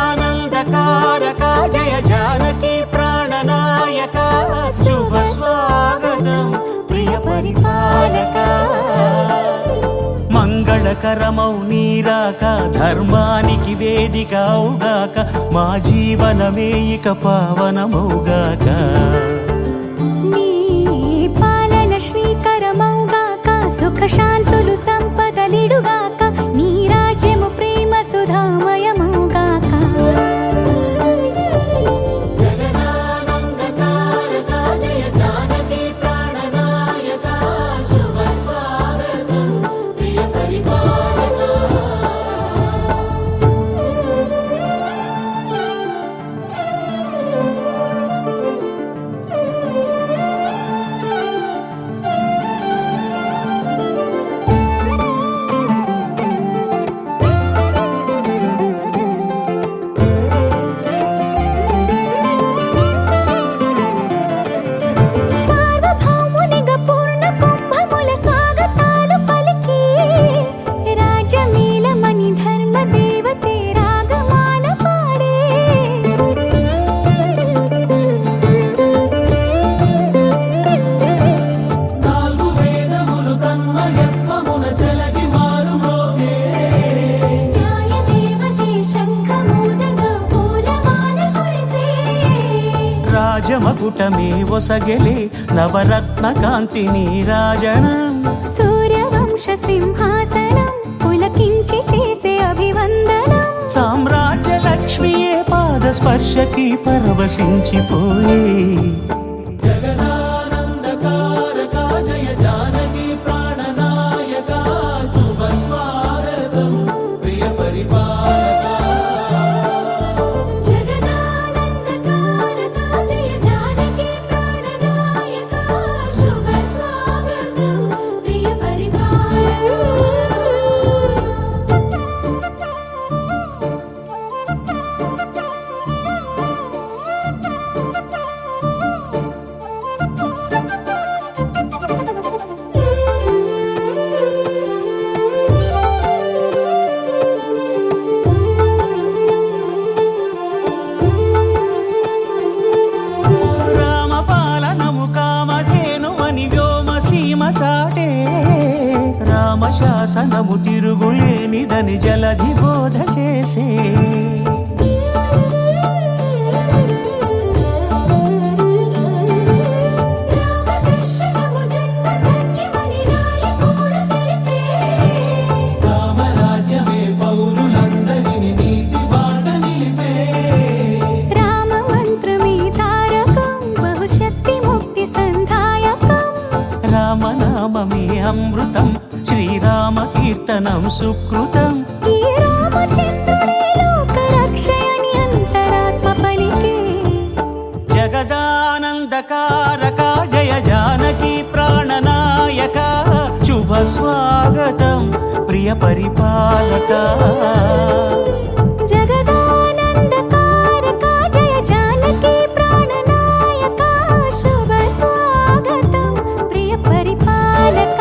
जगदानन्दकारक जय जानकी प्राणनायक शुभ स्वागतं प्रिय परिपालक మంగళకరమౌ నీరాక ధర్మానికి వేదిక అవుగాక మా జీవనమే ఇక పావనమౌగాక నీ పాలన శ్రీకరమౌగాక సుఖ శాంతులు సంపదలిడుగాక నీ రాజ్యము ప్రేమ సుధామయమౌగాక రాజమకుటమే ఒసగెలే నవరత్న కాంతి నీరాజనం సూర్యవంశ సింహాసనం పులకించి చేసే అభివందనం సామ్రాజ్య లక్ష్మియే పాద స్పర్శకి పరవశించిపోయే జగదానందకారక జయ జానకి ప్రాణనాయక శుభ స్వాగతం ప్రియ పరిపాలక రామశాసనము తిరుగులేనిదని జలధి బోధ చేసే రామరాజ్యమే పౌరులందరిని నీతి బాట నిలిపే రామ మంత్రమే తారకం బహుశక్తి ముక్తి సంధాయకం రామనామమే అమృతం శ్రీరామ కీర్తనం సుకృతం ఈ రామచంద్రుడే లోక రక్షయని అంతరాత్మ పలికే జగదానందకారక జయ జానకి ప్రాణనాయక శుభ స్వాగతం ప్రియ పరిపాలక జగదానందకారక జయ జానకి ప్రాణనాయక శుభ స్వాగతం ప్రియ పరిపాలక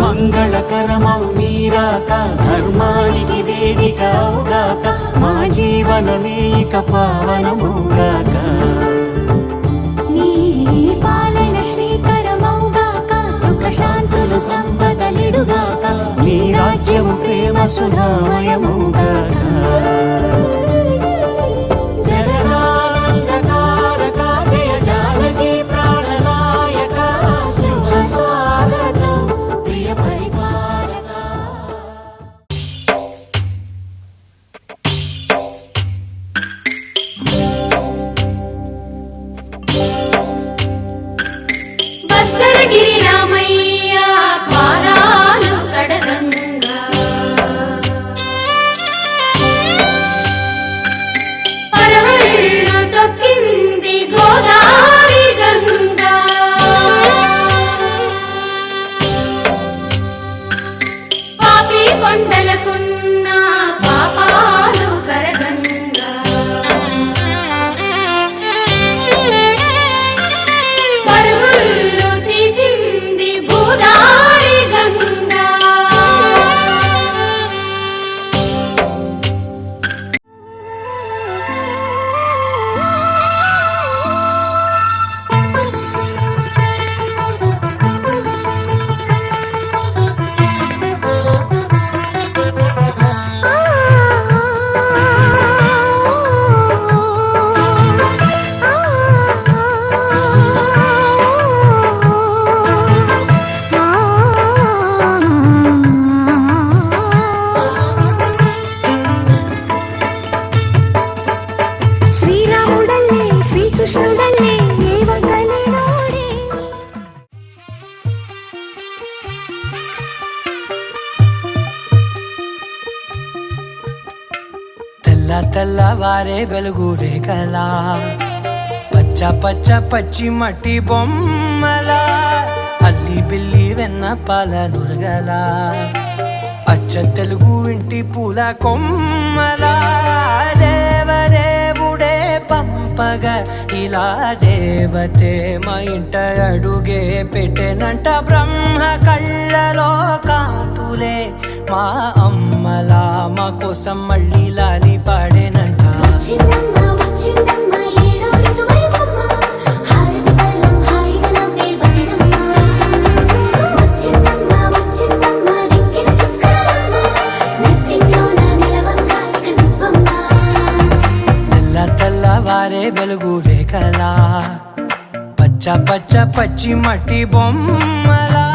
మంగళకరమౌ నీరాక ధర్మానికి వేదిక అవుగాక మా జీవనమే ఇక పావనమౌగాక నీ పాలన శ్రీకరమౌగాక సుఖ శాంతులు సంపదలిడుగాక నీ రాజ్యము ప్రేమ సుధామయమౌగాక జగదానందకారక జయ జానకి ప్రాణనాయక శుభ స్వాగతం ప్రియ పరిపాలక భద్రగిరి రామయ్య పాదాలు కడగంగా కొండలకున్న పాపాలు కరగంగా పరుగులు తీసింది భూదారి గంగా శ్రీరాముడల్లే శ్రీకృష్ణుడల్లే ఏ వంకలేనోడే తెల్ల తెల్లవారే వెలుగు రేఖలా పచ్చ పచ్చ పచ్చి మట్టి బొమ్మలా అల్లి బిల్లి వెన్న పాల నురగలా అచ్చ తెలుగు ఇంటి పూల కొమ్మలా దేవదేవుడే పంపగా ఇలా దేవతే మా ఇంట అడుగే పెట్టెనంట బ్రహ్మ కళ్ళలో కాంతులే మా అమ్మలా మా కోసం మళ్ళీ లాలి పాడేనంట వచ్చిందమ్మ వచ్చిందమ్మ ఏడో ఋతువైవమ్మ హారతి పళ్ళం హాయిగా నవ్వే వదనమ్మ వచ్చిందమ్మ వచ్చిందమ్మ దిక్కిన చుక్కలమ్మ నెట్టింట్లోన నిలవంగా ఇక నువ్వమ్మ తెల్ల తెల్లవారే వెలుగు రేఖలా పచ్చ పచ్చ పచ్చి మట్టి బొమ్మలా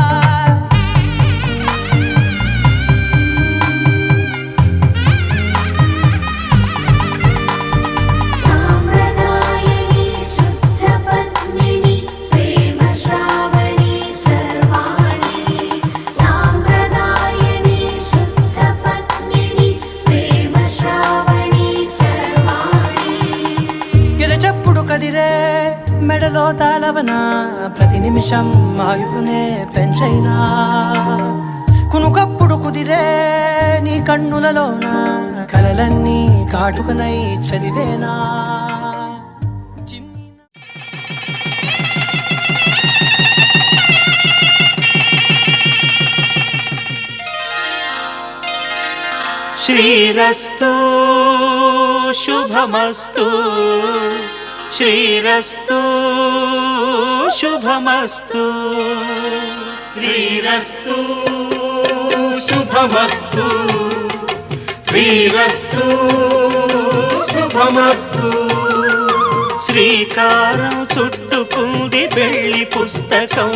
సాంప్రదాయని శుద్ధ పద్మిని ప్రేమ శ్రావణి సర్వాణి సాంప్రదాయని శుద్ధ పద్మిని ప్రేమ శ్రావణి సర్వాణి ఎరచప్పుడు కదిరే మెడలో తాళవన ప్రతి నిమిషం ఆయుధునే పెంచైనా కునుకప్పుడు కుదిరే నీ కన్నులలోన కలలన్నీ కాటుకనై చదివేనా శ్రీరస్తు శుభమస్తు శ్రీరస్తు శుభమస్తు శ్రీరస్తు శుభమస్తు శ్రీరస్తు శుభమస్తు శ్రీకారం చుట్టుకుంది పెళ్లి పుస్తకం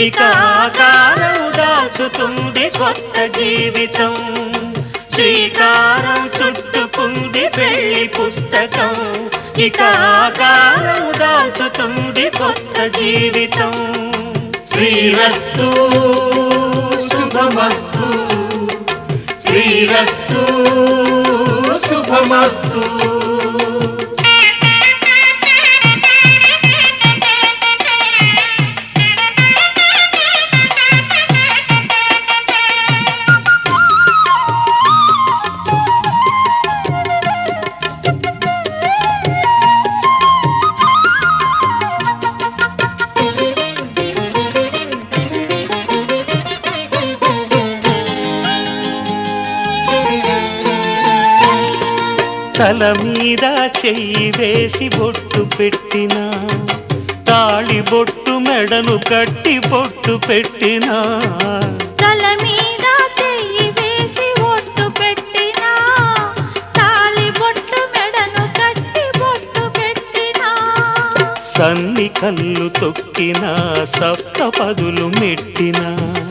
ఇక ఆకారం దాచుతుంది కొత్త జీవితం శ్రీకారం చుట్టుకుంది పెళ్లి పుస్తకం ఇక ఆకారం దాచుతుంది కొత్త జీవితం శ్రీరస్తు శుభమస్తు శ్రీరస్తు శుభమస్తు తల మీద చెయ్యి వేసి బొట్టు పెట్టిన తాళి బొట్టు మెడను కట్టి బొట్టు పెట్టిన తల మీద చెయ్యి వేసి ఒట్టు పెట్టినా తాళి బొట్టు మెడను కట్టి బొట్టు పెట్టినా సన్ని కళ్ళు తొక్కిన సప్త పదులు మెట్టిన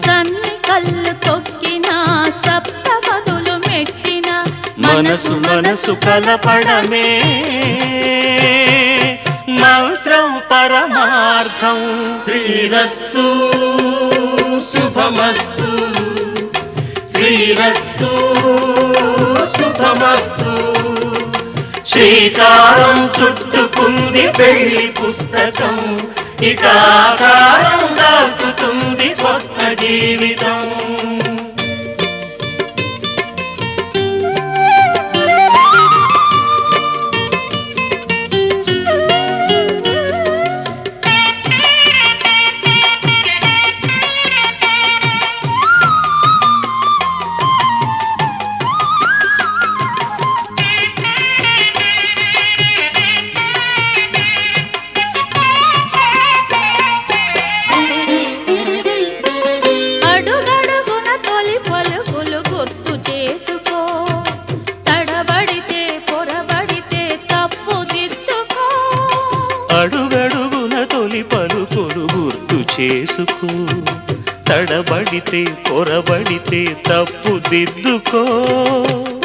సన్ని కళ్ళు తొక్కినా సప్త పదులు మెట్టినా మనసు మనసు కలపడమే మంత్రం పరమార్థం శ్రీరస్తు శుభమస్తు శ్రీరస్తు శుభమస్తు శ్రీకారం చుట్టుకుంది పెళ్లి పుస్తకం ఇక ఆకారం దాచుతుంది కొత్త జీవితం చేసుకో, తడబడితే పొరబడితే తప్పు దిద్దుకో.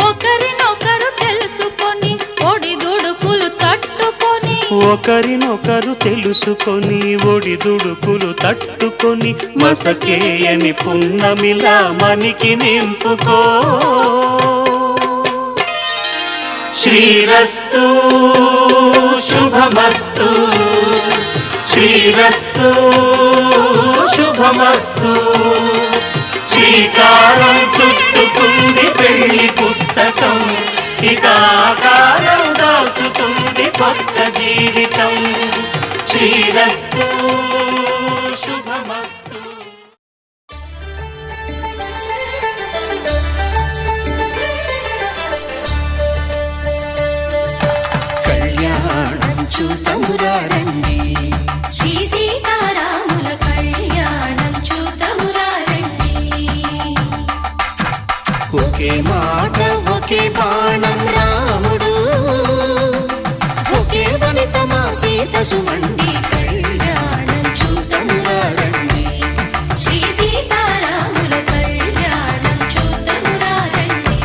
ఒకరినొకరు తెలుసుకొని ఒడిదుడుకులు తట్టుకొని, ఒకరినొకరు తెలుసుకొని ఒడిదుడుకులు తట్టుకొని, మసకేయని పున్నమిలా మనికి నింపుకో. శ్రీరస్తు శుభమస్తు, శ్రీరస్తు శుభమస్తు. శ్రీకారం చుట్టుకుంది పెళ్లి పుస్తకం, ఇక ఆకారం దాచుతుంది కొత్త జీవితం. శ్రీరస్తు శుభమస్తు. కళ్యాణం చూతమురారండి, శ్రీ సీతారాముల కళ్యాణం చూతమురారండి. ఒకే మాట ఒకే బాణం రాముడు, ఒకే వనిత మా సీత సుమండి. కళ్యాణం చూతమురారండి, శ్రీ సీతారాముల కళ్యాణం చూతమురారండి.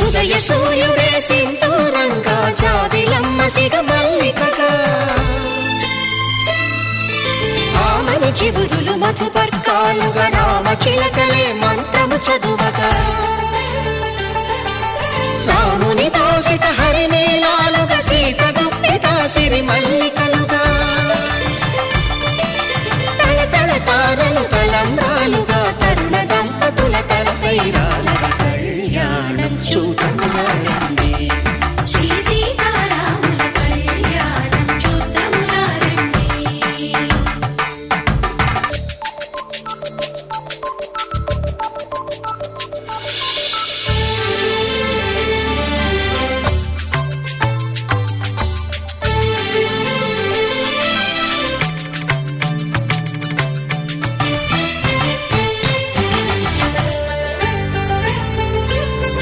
ఉదయ సూర్యుడే సింధూరంగా, జాబిలమ్మ సిగ మల్లికగా, ఆమని చివురులు మధుపర్కాలుగా, రామ చిలకలే మంత్రము చదువగా, రాముని దోసిట హరినీలాలుగా, సీత గుప్పిట సిరి మల్లికలుగా, తల తల తారలు తలంబ్రాలుగా, తరుణ దంపతుల తలపై రాలగా. కళ్యాణం చూతమురారండి, శ్రీ సీతారాముల కళ్యాణం చూతమురారండి.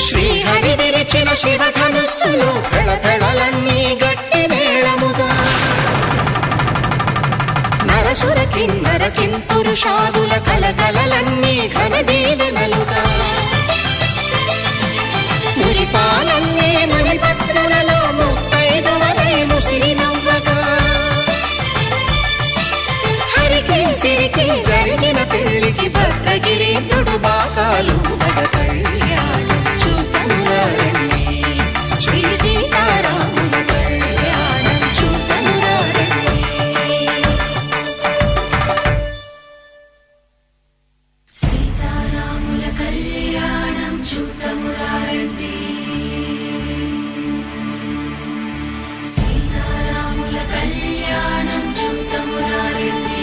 శ్రీహరి విరిచిన శివధనుస్సులు పెళపెళలన్నీ గట్టి మేళముగా, నరసుర కిన్నర కింపురుషాదుల కలకలలన్నీ ఘన దీవెనలుగా, మురిపాలన్నీ మణిపత్రులలో ముత్తైదువలై ముసిరి నవ్వగా, హరికి సిరికి జరిగిన పెళ్లికి భద్రగిరీంద్రుడు బాకాలు మగ. కళ్యాణం చూతమురారండి, శ్రీ సీతారాముల కళ్యాణం చూతమురారండి. సీతారాముల కళ్యాణం చూతమురారండి. సీతారాముల కళ్యాణం చూతమురారండి.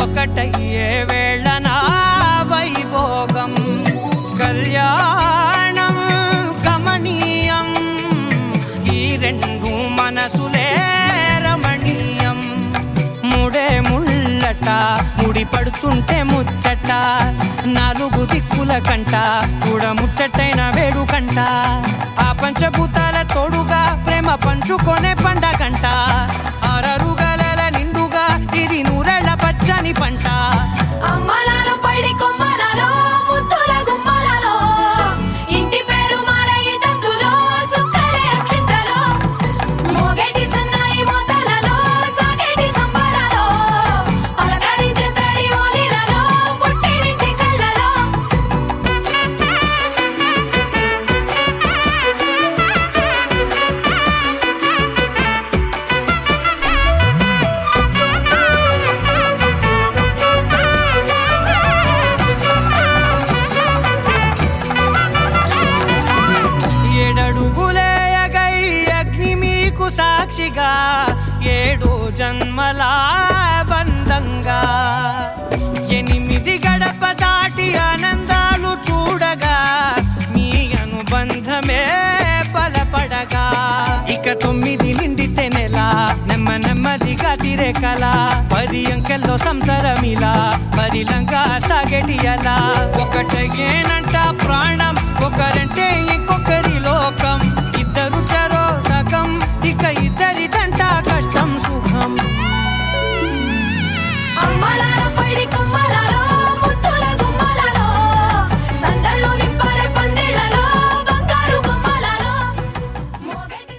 ఒకటయ్యే వేళనా వైభోగం కళ్యాణం గమనీయం ఈ రెండు మనసులే రమణీయం ముడే ముళ్ళట ముడి పడుతుంటే ముచ్చట నాలుగు దిక్కుల కంట చూడ ముచ్చటైన వేడుకంట ఆ పంచభూతాల తోడుగా ప్రేమ పంచుకొనే పండగంట ఆరరుగల నిండుగా ఇది నూరెళ్ళ పచ్చని పంట అమ్మలాలో పడి కొమ్మలలో ముద్దుల గుమ్మలలో ఇంటి పేరు మారయ్య తందులో చుక్కలే అక్షింతలో మోగేటి సన్నాయి మోతలలో సాగేటి సంబరాలో అలకరించే తడి ఓలిలలో పుట్టినింటి కళ్ళలో ఏడడుగులేయగై అగ్ని మీకు సాక్షిగా 7 జన్మల బంధంగా 8 గడప దాటి ఆనందాలు చూడగా మీ అనుబంధమే బలపడగా ఇక 9 నిండితే నెల నెమ్మదిగా తిరే కల 10 అంకెల్లో సంసారమిలా పరిలంగా సాగేటి అలా ఒకటేనంట ప్రాణం ఒకరంటే ఇంకొకరి లోకం ఇద్దరు చరో సగం ఇక ఇద్దరిదంట కష్టం సుఖం అమ్మలాలో పడి కొమ్మలలో ముద్దుల గుమ్మలలో సందళ్ళు నింపరే పందిళ్ళలో బంగారు బొమ్మలలో మోగేటి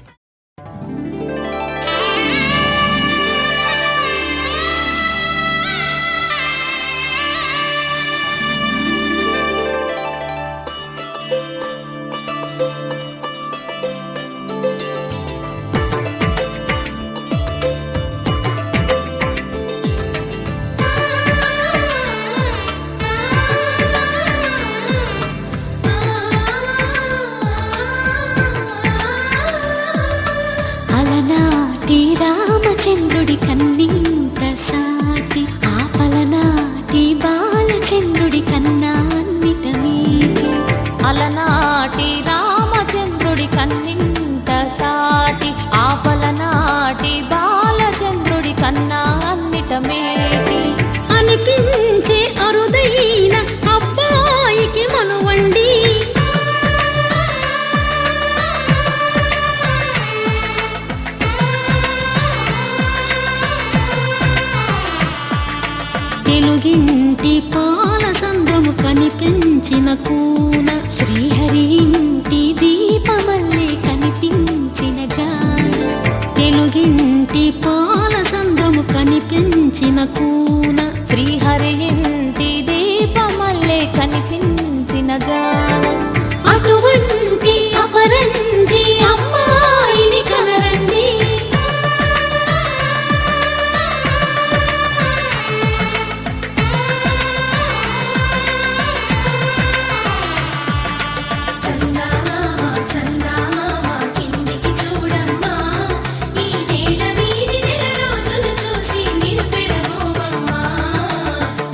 అలనాటి రామచంద్రుడి కన్నింత సాటి ఆపలనాటి బాలచంద్రుడి కన్నా అన్నిట మీటి అలనాటి రామచంద్రుడి కన్నింత సాటి ఆపలనాటి బాలచంద్రుడి కన్నా అన్నిట మేటి అనిపించే అరుదైన అబ్బాయికి మనువండి తెలుగింటి పాల సంద్రము కనిపించిన కూన శ్రీహరి ఇంటి దీపమల్లే కనిపించిన జాన తెలుగింటి పాల సంద్రము కనిపించిన కూన శ్రీహరి ఇంటి దీపమల్లే కనిపించిన జాడ అటువంటి అపరంజి అమ్మాయిని కనరండి చందమామ చందమామ కిందికి చూడమ్మా ఈ నేల వీధి నెల రోజులు చూసి నివ్వెరబోవమ్మా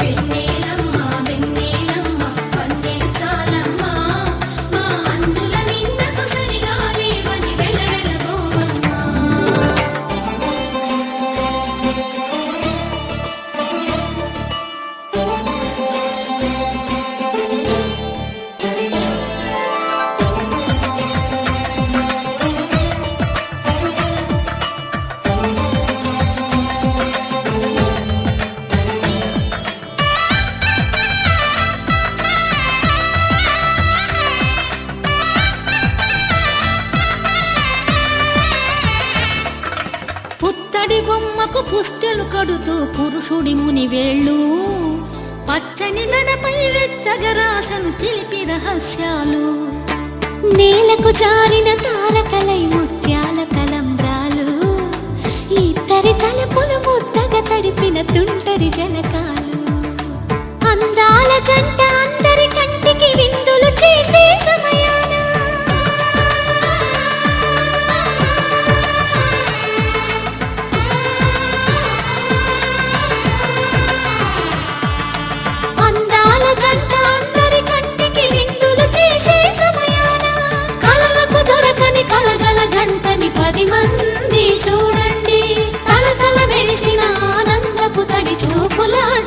వెన్నెలమ్మ వెన్నెలమ్మ పన్నెలు చాలమ్మా మా అన్నుల మిన్నకు సరిగా లేవని వెలవెలబోవమ్మా పుత్తడి బొమ్మకు పుస్తెలు కడుతూ పురుషుడి ముని వేళ్ళు పచ్చని నడపై వెచ్చగరాసను చిలిపి రహస్యాలు నేలకు జారిన తారకలై ముత్యాల తలంబ్రాలు ఇద్దరి తలపులు ముద్దగా తడిపిన తుంటరి జలకాలు అందాల జంట అందరి కంటికి విందులు చేసే సమయాన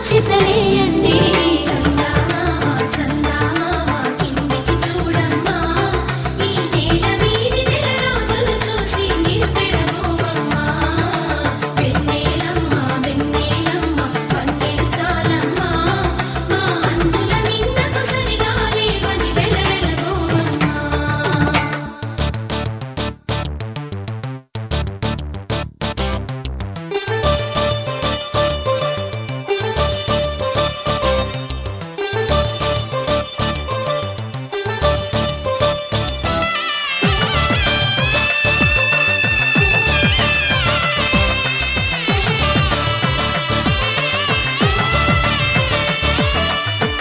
అక్షితలేయండి. చందమామ చందమామ కిందికి చూడమ్మా ఈ నేల మీది నెలరాజులు చూసి నివ్వెరబోవమ్మా వెన్నెలమ్మ వెన్నెలమ్మ వన్నెలు చాలమ్మా మా అన్నుల మిన్నకు సరిగా లేవని వెలవెలబోవమ్మా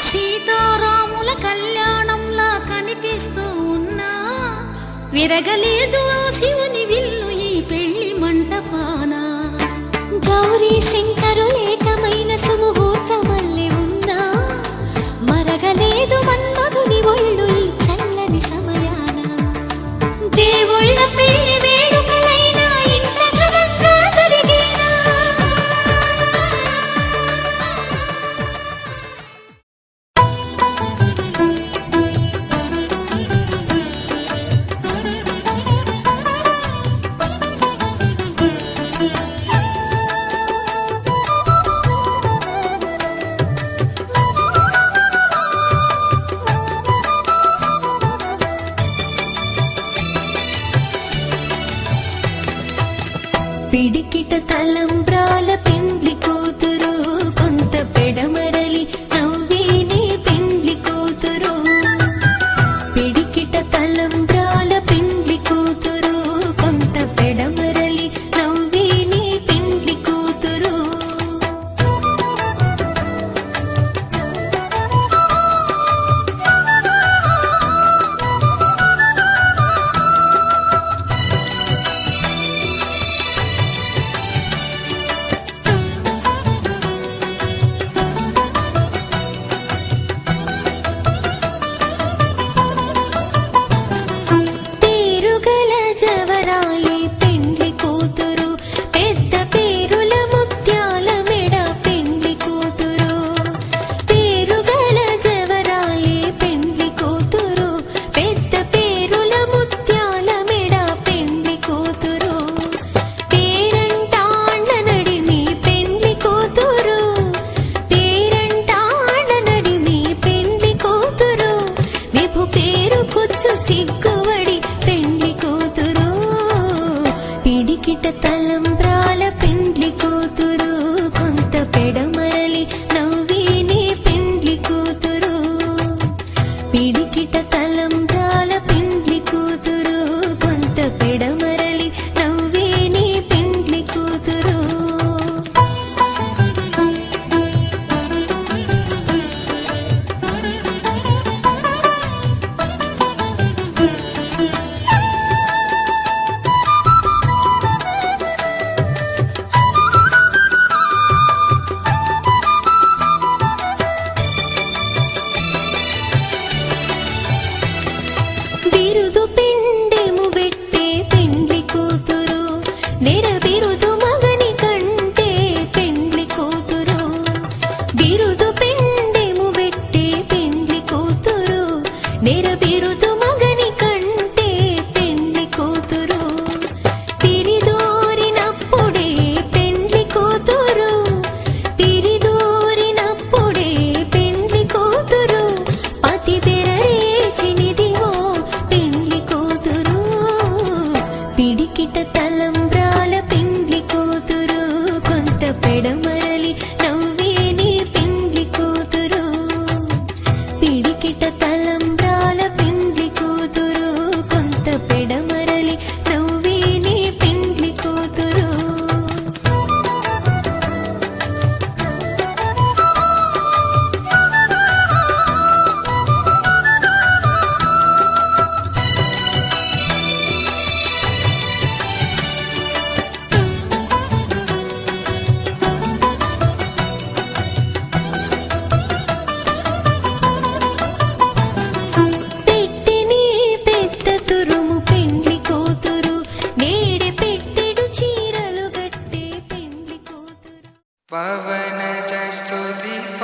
సీతారాముల కళ్యాణంలా కనిపిస్తూ ఉన్నా విరగలేదు ఆ శివుని విల్లు ఈ పెళ్లి మంటపాన. గౌరీ శంకరులేకమైన సుముహూర్తమల్లె ఉన్నా మరగలేదు మన్మధుని ఒళ్ళు ఈ చల్లని సమయాన. దేవుళ్ళ పెళ్లి వేడుకలైనా ఇంత ఘనంగా జరిగేనా?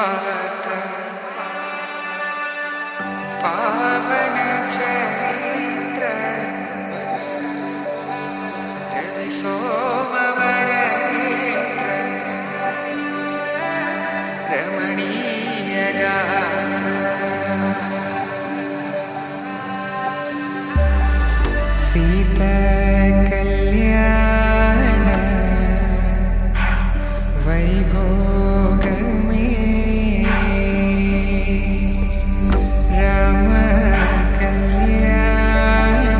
पात्र पावन चरित्र रवि सोमवर नेत्र रमणीय गात्र सीता कल्याण वैभोग में राम कल्याण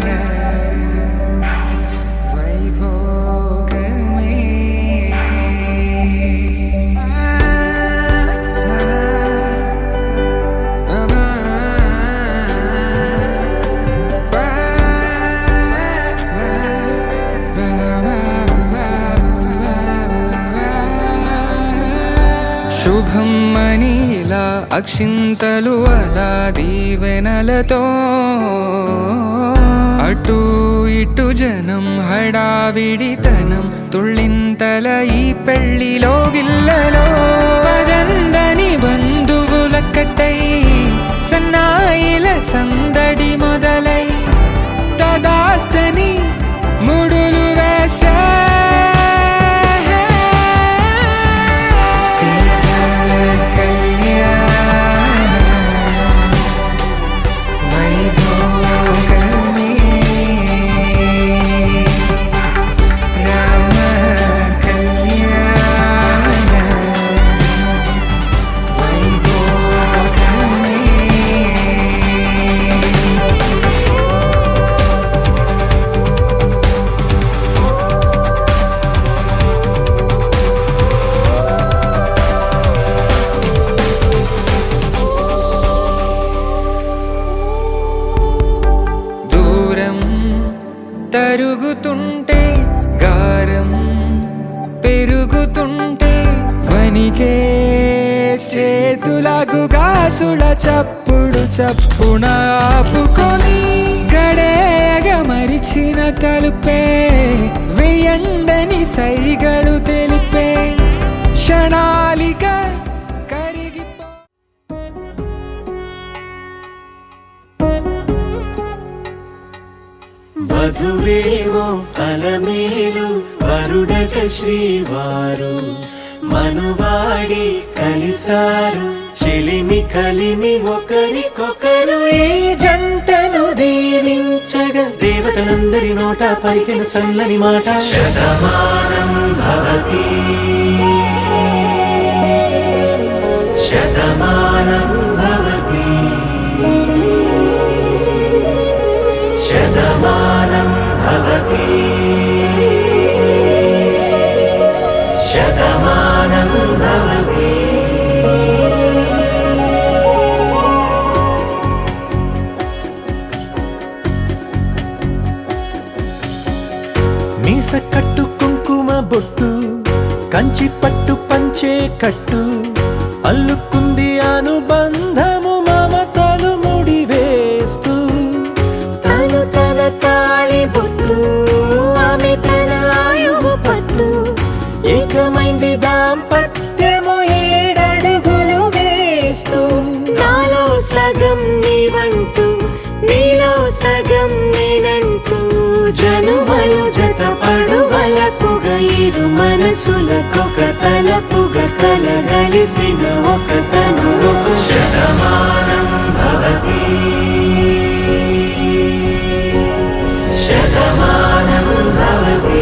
वैभोग శుభం మనీలా అక్షింతలు అలా దీవెనలతో అటు ఇటు జనం హడావిడితనం తుళ్ళింతల ఈ పెళ్లిలో గిల్లలో పదందని బంధువులక్కటై సన్నాయిల సందడి మొదలై తదాస్తని ముడులు వేసే తరుగుతుంటే గారం పెరుగుతుంటే వనికే చేతులకు గాసుల చప్పుడు చప్పున ఆపుకొని గడేగ మరిచిన తలుపే వెయ్యండని సైగడు తెలిపే క్షణాలిక కరిగిపో వధువేమో అలమేలు వరుడట శ్రీవారు మనువాడి కలిసారు చెలిమి కలిమి ఒకరికొకరు ఈ జంటను దీవించగా దేవతలందరి నోట పలికిన చల్లని మాట శతమానం భవతి శతమానం భవతి శతమానం భవతి శతమానం భవతి మీస కట్టు కుంకుమ బొట్టు కంచి పట్టు పంచే కట్టు అల్లుకుంది అనుబంధము మమతలు ముడివేస్తూ తను తన తాళి బొట్టు ఆమె తన ఆయువు పట్టు ఏకమైంది దాంపత్యము 7 అడుగులు వేస్తూ నాలో సగం నీవంటూ నీలో సగం నేనంటూ జనుమలు జత పడువలపుగ ఇరు మనసులకొక తలపుగ కలగలిసిన ఒక తను శతమానం భవతి శతమానం భవతి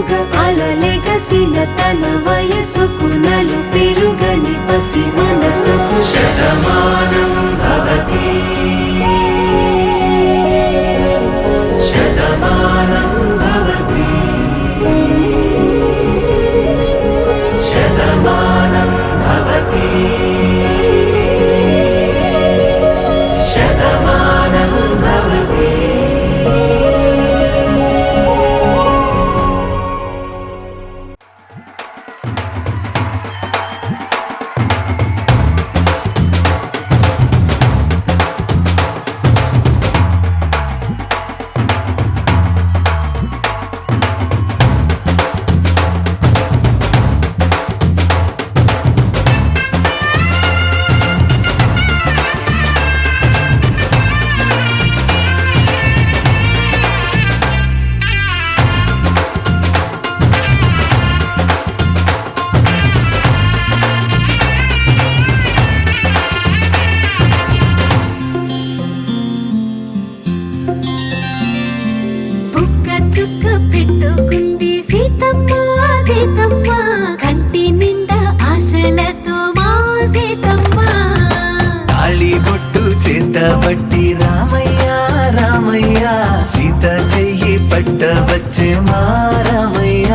పండుగ అలలెగసిన తన వయసుకు నలు పెరుగని పసి మనసుకు శతమానం భవతి శతమానం భవతి శతమానం భవతి శతమానం భవతి. బుక్క చుక్క పెట్టుకుంది సీతమ్మ సీతమ్మ కంటి నిండా ఆశలతో మా సీతమ్మ తాళి బొట్టు చేతబట్టి రామయ్య రామయ్య సీత చెయ్యి పట్ట వచ్చే మా రామయ్య.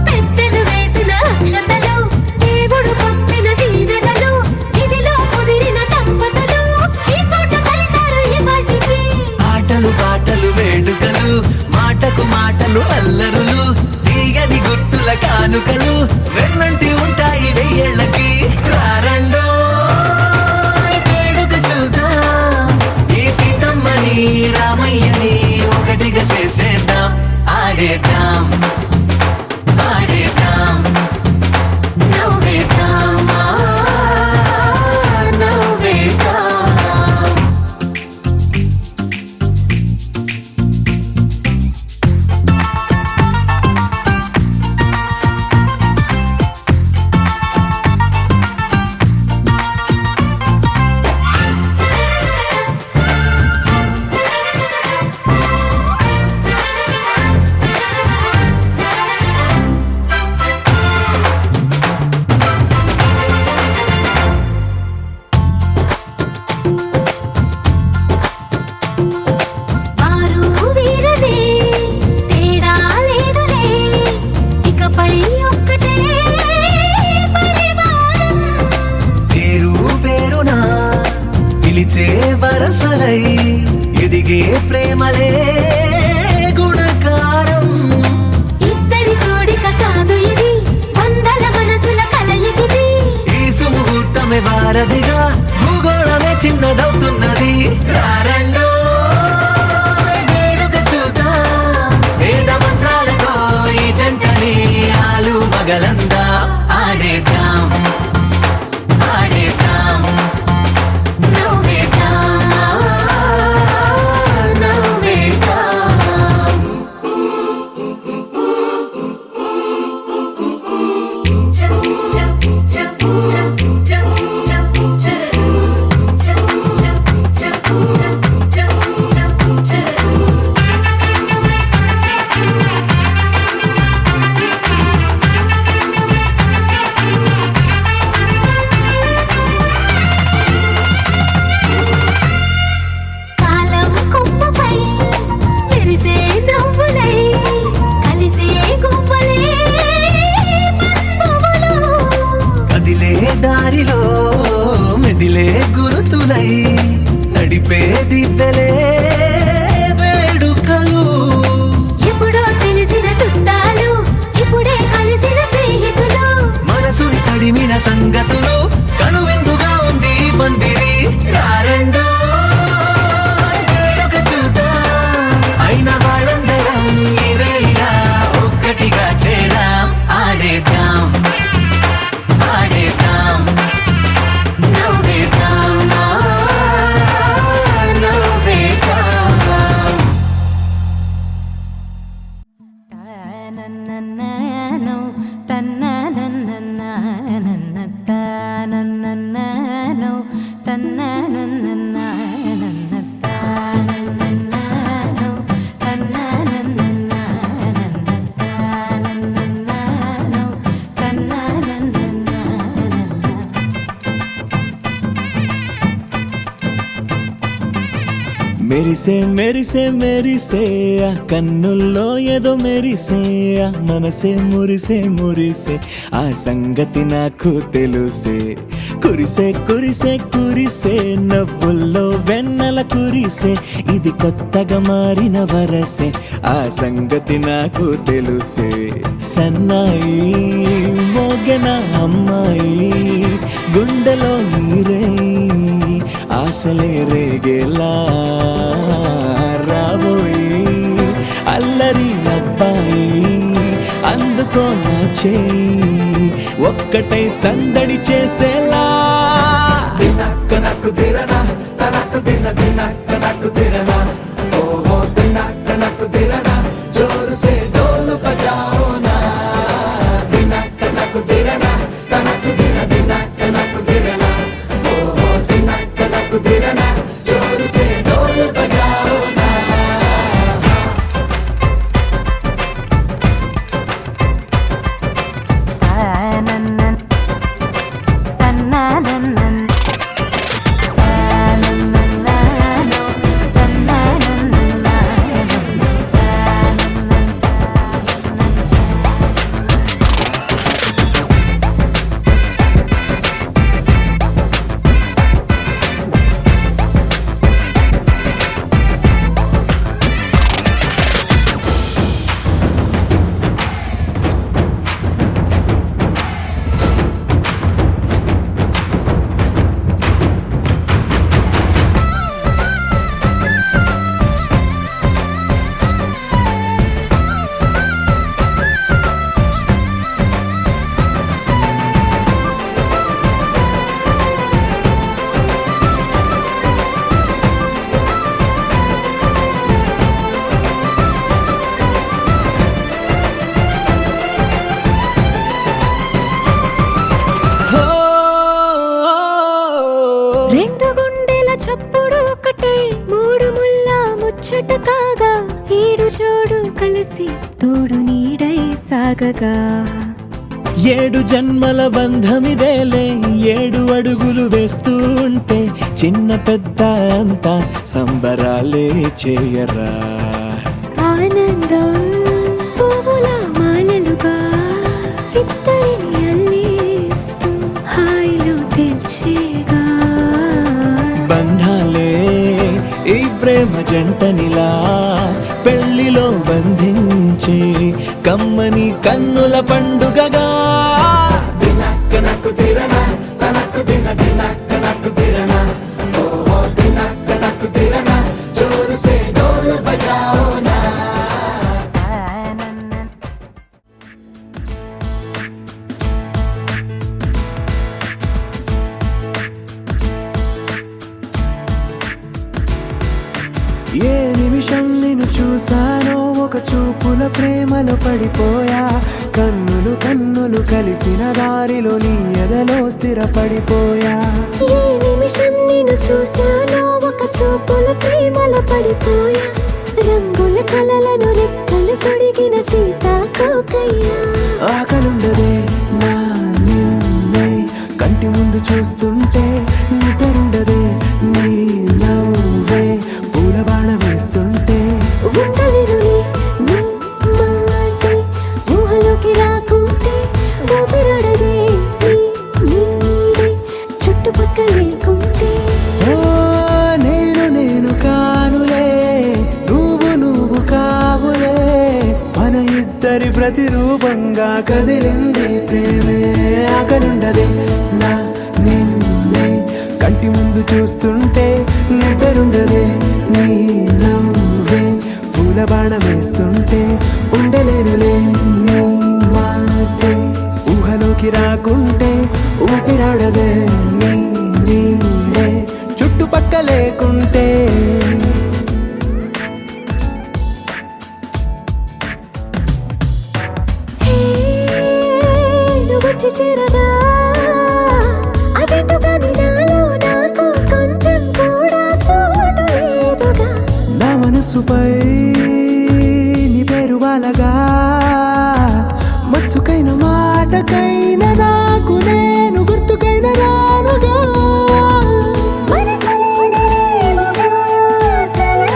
పెద్దలు వేసిన అక్షతలు దేవుడు పంపిన దీవెనలు ఇవిలో కుదిరిన దంపతులు ఈ చోట కలిసారు ఈ వాటికి ఆటలు పాటలు వేడుకలు మాటకు మాటలు అల్లరులు తీయని గుర్తుల కానుకలు వెన్నంటి ఉంటాయి వెయ్యేళ్ళకి. రారండో వేడుక చూద్దాం ఈ సీతమ్మని రామయ్యని ఒకటిగా చేసేద్దాం ఆడేద్దాం ఆడేద్దాం నవ్వేద్దాం నవ్వేద్దాం వారు వీరనే తేడా లేదులే ఇకపై ఒక్కటే పరివారం పేరు పేరునా పిలిచే వరసలై ఎదిగే ప్రేమలే గుణకారం. ఇద్దరి కోడిక కాదు ఇది వందల మనసుల కలయికిది ఈ సుముహూర్తమే వారధిగా భూగోళమే చిన్నదవుతున్నది. రారండో వేడుక చూద్దాం వేద మంత్రాలతో ఈ జంటని ఆలు మగలందా ఆడేద్దాం ఆడేద్దాం నవ్వేద్దాం నవ్వేద్దాం కాలం కొమ్మపై మెరిసే నవ్వులై కలిసే గువ్వలే బంధువులు కదిలే దారిలో మెదిలే గురుతులై నడిపే దివ్వెలే వేడుకలు. ఎప్పుడో తెలిసిన చుట్టాలు ఇప్పుడే కలిసిన స్నేహితులు మనసుని తడిమిన సంగతులు కనువిందుగా ఉంది ఈ పందిరి. రారండో వేడుక చూద్దాం అయిన వాళ్ళందరం ఈ వేళ ఒక్కటిగా చేరాం ఆడేద్దాం ఆడేద్దాం నవ్వేద్దాం నవ్వేద్దాం తనననననో తన్ననననననననననననో తన్ననన మెరిసే మెరిసే మెరిసే ఆ కన్నుల్లో ఏదో మెరిసే ఆ మనసే మురిసే మురిసే ఆ సంగతి నాకు తెలుసే కురిసే కురిసే కురిసే నవ్వుల్లో వెన్నెల కురిసే ఇది కొత్తగా మారిన వరసే ఆ సంగతి నాకు తెలుసే సన్నాయి మోగెన అమ్మాయి గుండెలో ఈరే ఆశలే రేగేలా రాబోయి అల్లరి అబ్బాయి అందుకో నా చేయి ఒక్కటై సందడి చేసేలా దినక్క నాకు దిరనా తనకు దిన దినక్క నాకు దిరనా ఓహో దినక్క నాకు దిరనా జోరు సే డోలు బజాओ నా దినక్క నాకు దిరనా తనకు దిన దినక్క నాకు దిరనా ఓహో దినక్క నాకు దిరనా జోరు సే డోలు బజాओ నా రెండు గుండెల చప్పుడు ఒకటే మూడు ముల్ల ముచ్చట కాగా ఈడు జోడు కలిసి తోడు నీడై సాగగా ఏడు జన్మల బంధమిదేలే ఏడు అడుగులు వేస్తూ ఉంటే చిన్న పెద్ద అంతా సంబరాలే చేయరా ఆనందం పువ్వుల మాలలుగా ఇద్దరిని అల్లేస్తూ హాయిలో తెల్చేగా బంధాలే ఈ ప్రేమ జంటనిలా పెళ్లిలో బంధించి కమ్మని కన్నుల పండుగగా దినక్క నాకు దిరనా తనకు దిన దినక్క నాకు దిరనా ఓహో దినక్క నాకు దిరనా జోరు సే డోలు బజాओ నా ఏ నిమిషం నిన్ను చూసానో ఒక చూపుల ప్రేమలో పడిపోయా కన్నులు కన్నులు కలిసిన దారిలో నీ ఎదలో స్థిరపడిపోయా ఏ నిమిషం నేను చూశానో ఒక చూపుల ప్రేమలో పడిపోయా రంగుల కలలను రెక్కలు తొడిగిన సీతాకోకయ్యా ఆకలుండదే నా నిన్నే కంటి ముందు చూస్తుంటే నిద్రుండదే నీ నవ్వే పూల బాణ వేస్తుంటే ఉండలేనులే నీ మాటే ఊహలోకి రాకుంటే ఊపిరాడదే నీ నీడే చుట్టుపక్కల లేకుంటే ఓ నేను కానులే నువ్వు కావులే మన ఇద్దరి ప్రతిరూపంగా కదిలింది ప్రేమే ఆకలుండదే నా నిన్నే కంటి ముందు చూస్తుంటే నిద్రుండదే నీ నవ్వే పూల బాణ వేస్తుంటే ఉండలేనులే నీ మాటే ఊహలోకి రాకుంటే ఊపిరాడదే నీ నీడే చుట్టుపక్క లేకుంటే హే నువ్వు వచ్చి చేరగా అదేంటో కానీ నాలో నాకు కొంచెం కూడా చోటు లేదుగా నా మనసుపై నీ పేరు వాలగా మచ్చుకైన మాటకైన నాకు నేను గుర్తుకైన రానుగా మన కలయిన రేవుగా కలయిన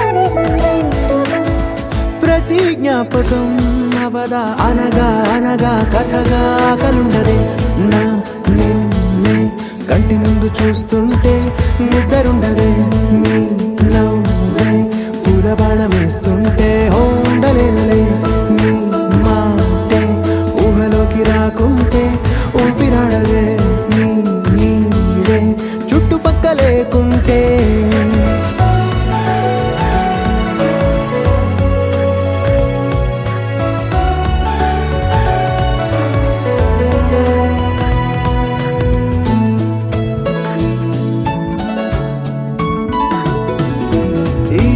చూస్తుంటే నిద్రుండదే నీ నవ్వే పూల బాణమేస్తుంటే ఉండలేనులే నీ మాటే ఊహలోకి రాకుంటే ఊపిరాడదే నీ నీడే చుట్టుపక్క లేకుంటే ఈ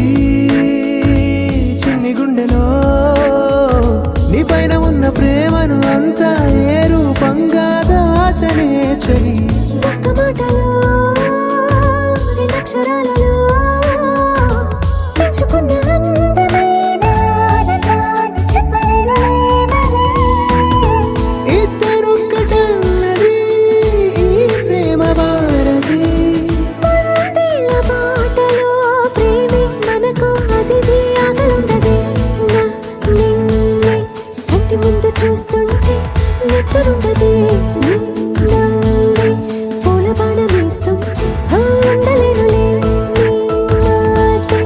చిన్ని గుండెలో నీ పైన ఉన్న ప్రేమను అంతా ఏ రూపంగా దాచనే చలి ఒక్క మాటలో రెండక్షరాలలో పెంచుకున్న అందమైన ఆనందాన్ని చెప్పలేనులే మరి. ఇద్దరొక్కటన్నది ఈ ప్రేమ భారతి పందిళ్ళ బాటలో ప్రేమే మనకు అతిథి ఆగలుండదే. నా నిన్నే కంటి ముందు చూస్తుంటే నిద్రుండదే. నీ నవ్వే పూల బాణమేస్తుంటే ఉండలేనులే. నీ మాటే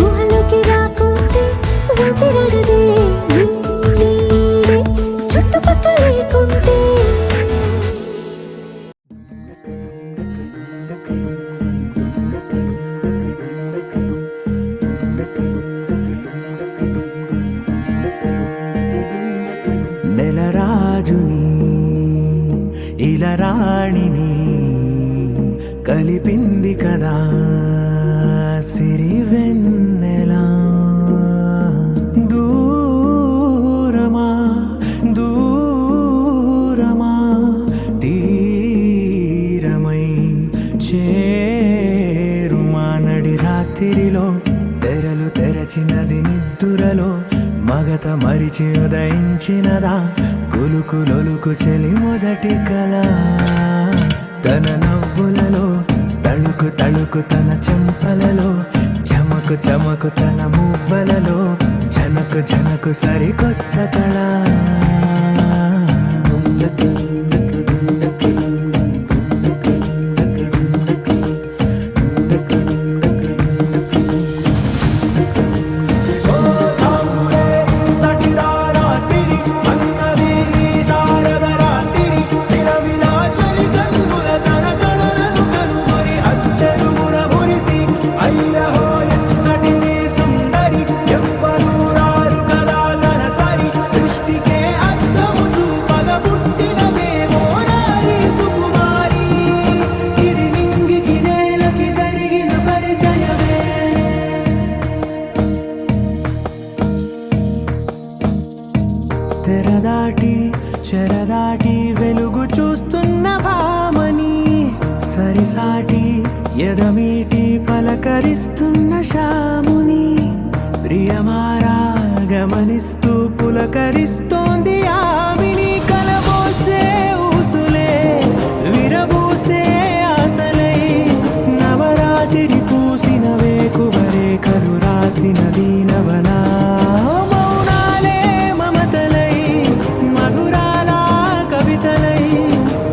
ఊహలోకి రాకుంటే ఊపిరాడదే. నీ నీడే చుట్టుపక్క లేకుంటే నెలరాజుని ఇలా రాణిని కలిపింది కదా సిరి వెన్నెలా దూరమా దూరమా తీరమై చేరుమా నడి రాత్రిలో తెరలు తెరచినది నిద్దురలో మగత మరిచి ఉదయించినదా కులుకు లొలుకు చెలి మొదటి కళ తన నవ్వులలో తళుకు తళుకు తన చెంపలలో చమకు చమకు తన మువ్వలలో జనకు జనకు సరికొత్త కళ తెరదాటి చెరదాటి వెలుగు చూస్తున్న భామని సరిసాటి ఎదమీటి పలకరిస్తున్న శాముని ప్రియమారా గమనిస్తూ పులకరిస్తోంది ఆవిని కలబోసే ఊసులే విరబూసే ఆశలై నవరాత్రి పూసిన వేకువరేఖలు రాసిన దీనవనా మౌనాలే మమతలై మధురాల కవితలై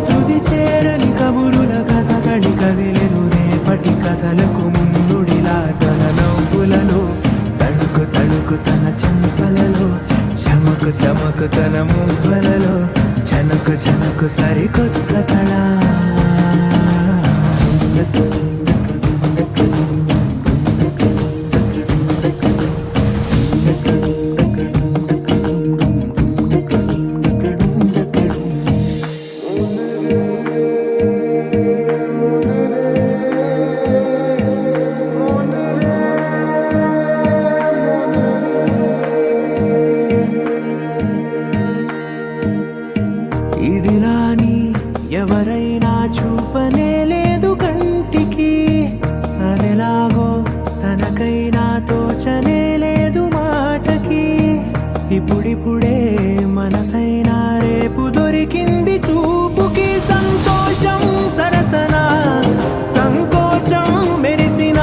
తుది చేరని కబురుల కథ కడి కదిలెను రేపటి కథలకు ముందుడిలా తన నవ్వులలో తళుకు తళుకు తన చెంపలలో చమకు చమకు తన మువ్వలలో జనకు జనకు సరికొత్త కళ ఇదిలాని ఎవరైనా చూపనే లేదు కంటికి అదెలాగో తనకైనా తోచనే లేదు మాటకి ఇప్పుడిప్పుడే మనసైనా రేపు దొరికింది చూపుకి సంతోషం సరసన సంకోచం మెరిసిన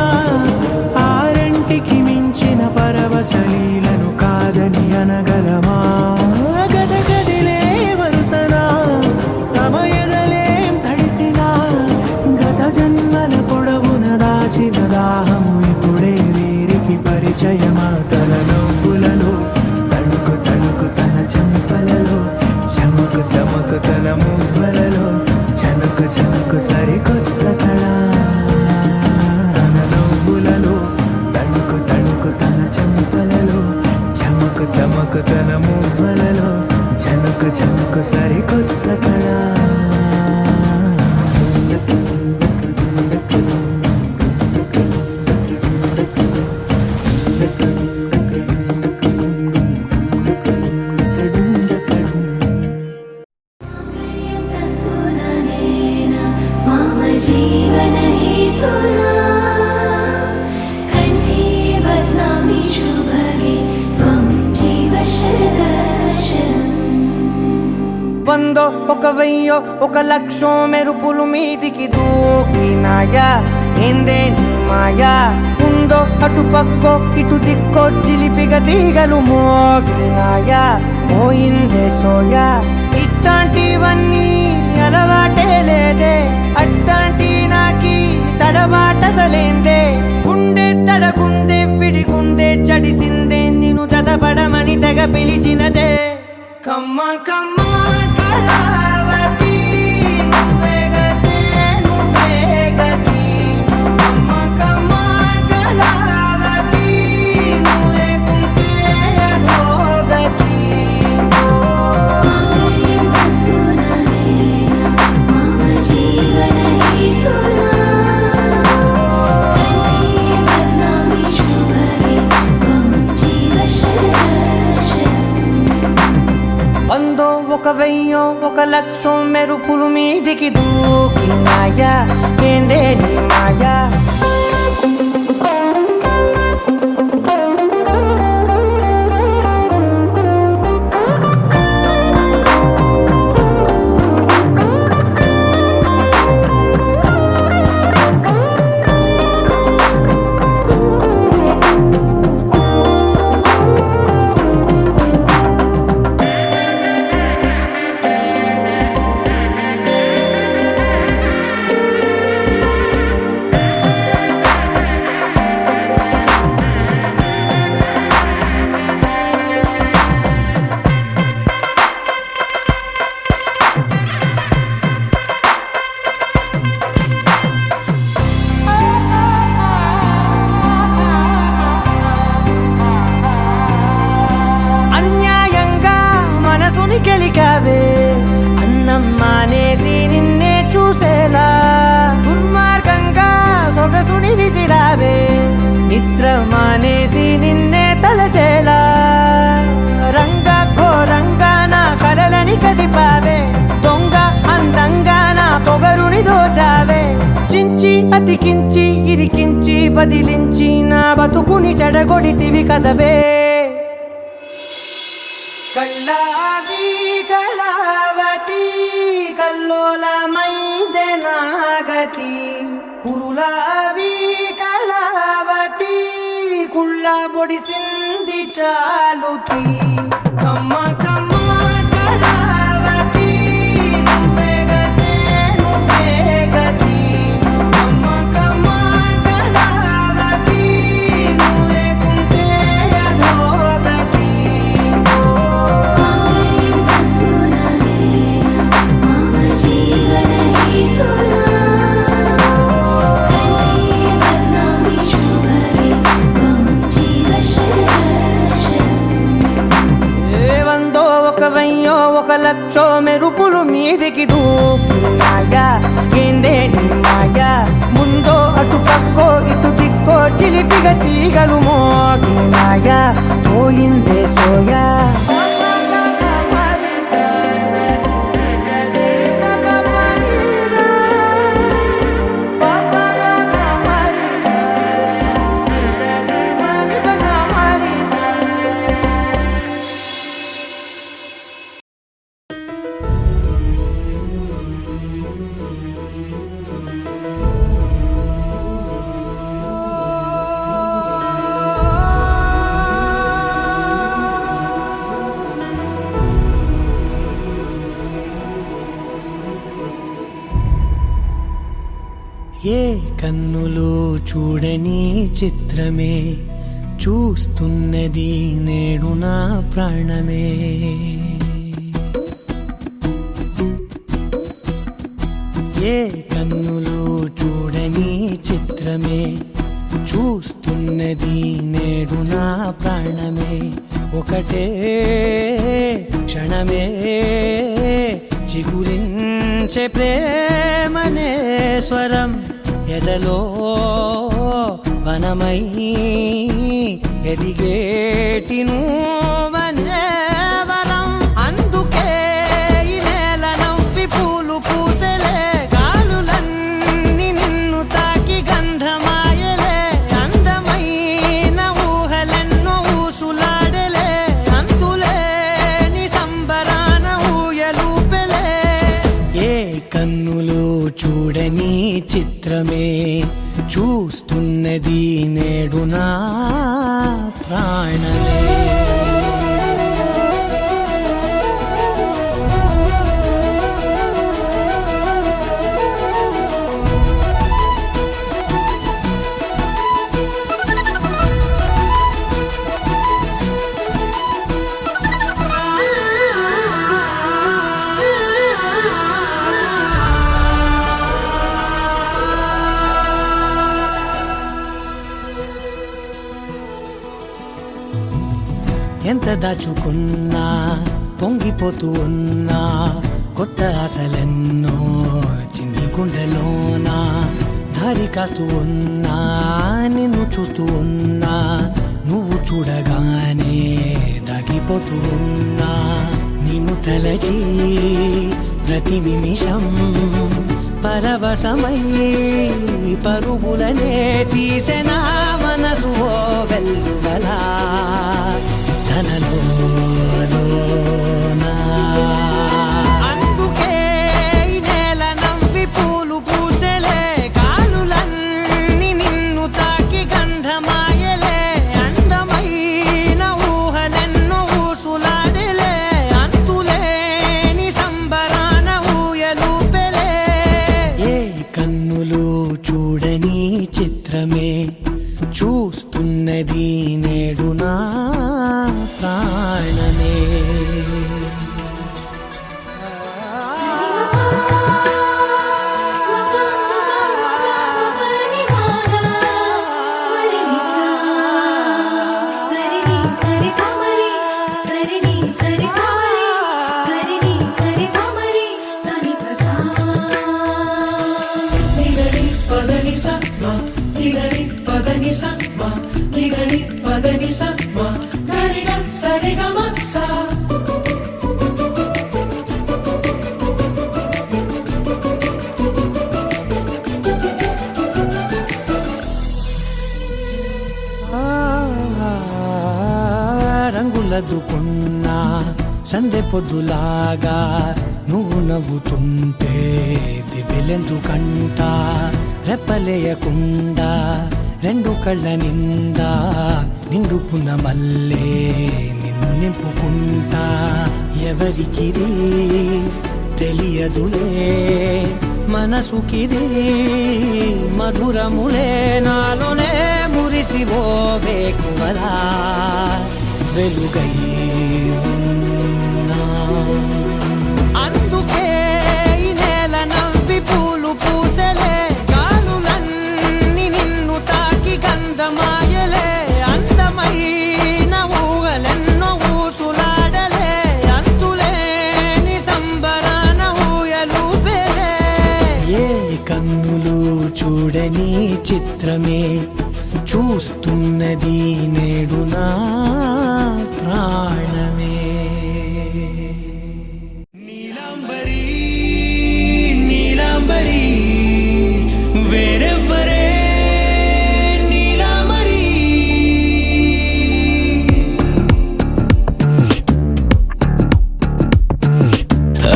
ఆరంటికి మించిన పరవశలీలను కాదని అనగలమా గద గదిలే వరుసనా తమ ఎదలేం తడిసినా గత చెనుకు సరికొత్త కళ తన నవ్వులలో తణుకు తణుకు తన చెంపలలో చమకు చమకు తన మువ్వలలో చెనుకు చెనుకు సరికొత్త కళ मम जीवनहेतुना कण्ठे बध्नामि शुभगे त्वं जीव शरदर्शनम् వందో ఒక వెయ్యో ఒక లక్షో మెరుపులు మీదికి దూకినాయా ఏందే నీ మాయా ఉందో అటు పక్కో ఇటు దిక్కో చిలిపిగ తీగలు మోగినాయా పోయిందే సోయా ఇట్లాంటివన్నీ అలవాటే లేదే అట్లాంటి నాకి తడబాటసలేందే గుండె తడగుండే విడిగుండే చడిసిందే నిన్ను చదపడమని తెగ పిలిచినదే కమ్మ కమ్మ కళావతి నువ్వే గతే నువ్వే గతి కమ్మ కమ్మ కళావతి నువ్వు లేకుంటే అదో గతి मम जीवनहेतुना कण्ठे बध्नामि शुभगे त्वं जीव शरदर्शनम् వందో ఒక వెయ్యో ఒక లక్షో మెరుపులు మీదికి దూకినాయా ఏందే నీ మాయా అన్యాయంగా మనసుని గెలికావే అన్నం మానేసి నిన్నే చూసేలా దుర్మార్గంగా సొగసుని విసిరావే నిద్ర మానేసి నిన్నే తలచేలా రంగా ఘోరంగా నా కలలని కదిపావే దొంగ అందంగా నా పొగరుని దోచావే చించి అతికించి ఇరికించి వదిలించి నా బతుకుని చెడగొడితివి కదవే కళ్ళావి కళావతి కల్లోలమైందే నాగతి కురులావి కళావతి కుళ్ళ బొడిసింది చాలుతి కమ్మ కమ్మ కళావతి నువ్వే గతే నువ్వే గతి కమ్మ కమ్మ కళావతి నువ్వు లేకుంటే అదో గతి मम जीवनहेतुना कण्ठे बध्नामि शुभगे त्वं जीव शरदर्शनम् ఏ వందో ఒక వెయ్యో ఒక లక్షో మెరుపులు మీదికి దూకినాయా ఏందే నీ మాయా ముందో అటు పక్కో ఇటు దిక్కో చిలిపిగ తీగలు మోగినాయా పోయిందే సోయా ఏ కన్నులు చూడని చిత్రమే చూస్తున్నది నేడు నా ప్రాణమే ఏ కన్నులు చూడని చిత్రమే చూస్తున్నది నేడు నా ప్రాణమే ఒకటే క్షణమే చిగురించే ప్రేమనే స్వరం ఎదలో వనమై ఎదిగేటి నువ్వనే వరం అందుకే ఈ నేల నవ్వి పూలు పూసలే గాలులన్నీ నిన్ను తాకి గంధమాయలే అందమైన ఊహలెన్నో ఊసులాడలే అంతులేని సంబరాన ఊయలూపెలే ఏ కన్నులు చూడని చిత్రమే చూస్తున్నది నేడు నా ప్రాణమే ఎంత దాచుకున్నా పొంగిపోతూ ఉన్నా కొత్త ఆశలెన్నో చిన్ని గుండెలోనా దారి కాస్తూ ఉన్నా నిన్ను చూస్తూ ఉన్నా నువ్వు చూడగానే దాగిపోతూ ఉన్నా నిన్ను తలచి ప్రతి నిమిషం పరవశమై పరుగులనే తీసెనా మనసు ఓ వెల్లువలా అందుకే ఈ నేల నవ్వి పూలు పూసలే గాలులన్నీ నిన్ను తాకి గంధమాయలే అందమైన ఊహలెన్నో ఊసులాడలే అంతులేని సంబరాన ఊయలూపెలే ఏ కన్నులు చూడని చిత్రమే చూస్తున్నది నేడు నా ప్రాణమే రంగులదుకున్నా సందె పొద్దులాగా నువ్వు నవ్వుతుంటే దివ్యలెందుకంట రెప్పలేయకుండా రెండు కళ్ళ నిండా నిండుకున్న మల్లే నిన్ను నింపుకుంటా ఎవరికిది తెలియదులే మనసుకిది మధురములే నాలోనే మురిసివో వేకువలా వెలుగై ఉన్నా అందుకే ఈ నేల నవ్వి పూలు పూసలే గాలులన్నీ నిన్ను తాకి గంధమాయలే అందమైన ఊహలెన్నో ఊసులాడలే అంతులేని సంబరాన ఊయలూపెలే ఏ కన్నులు చూడని చిత్రమే చూస్తున్నది నేడు నా ప్రాణమే నీలాంబరి నీలాంబరి వేరెవ్వరే నీలాంబరి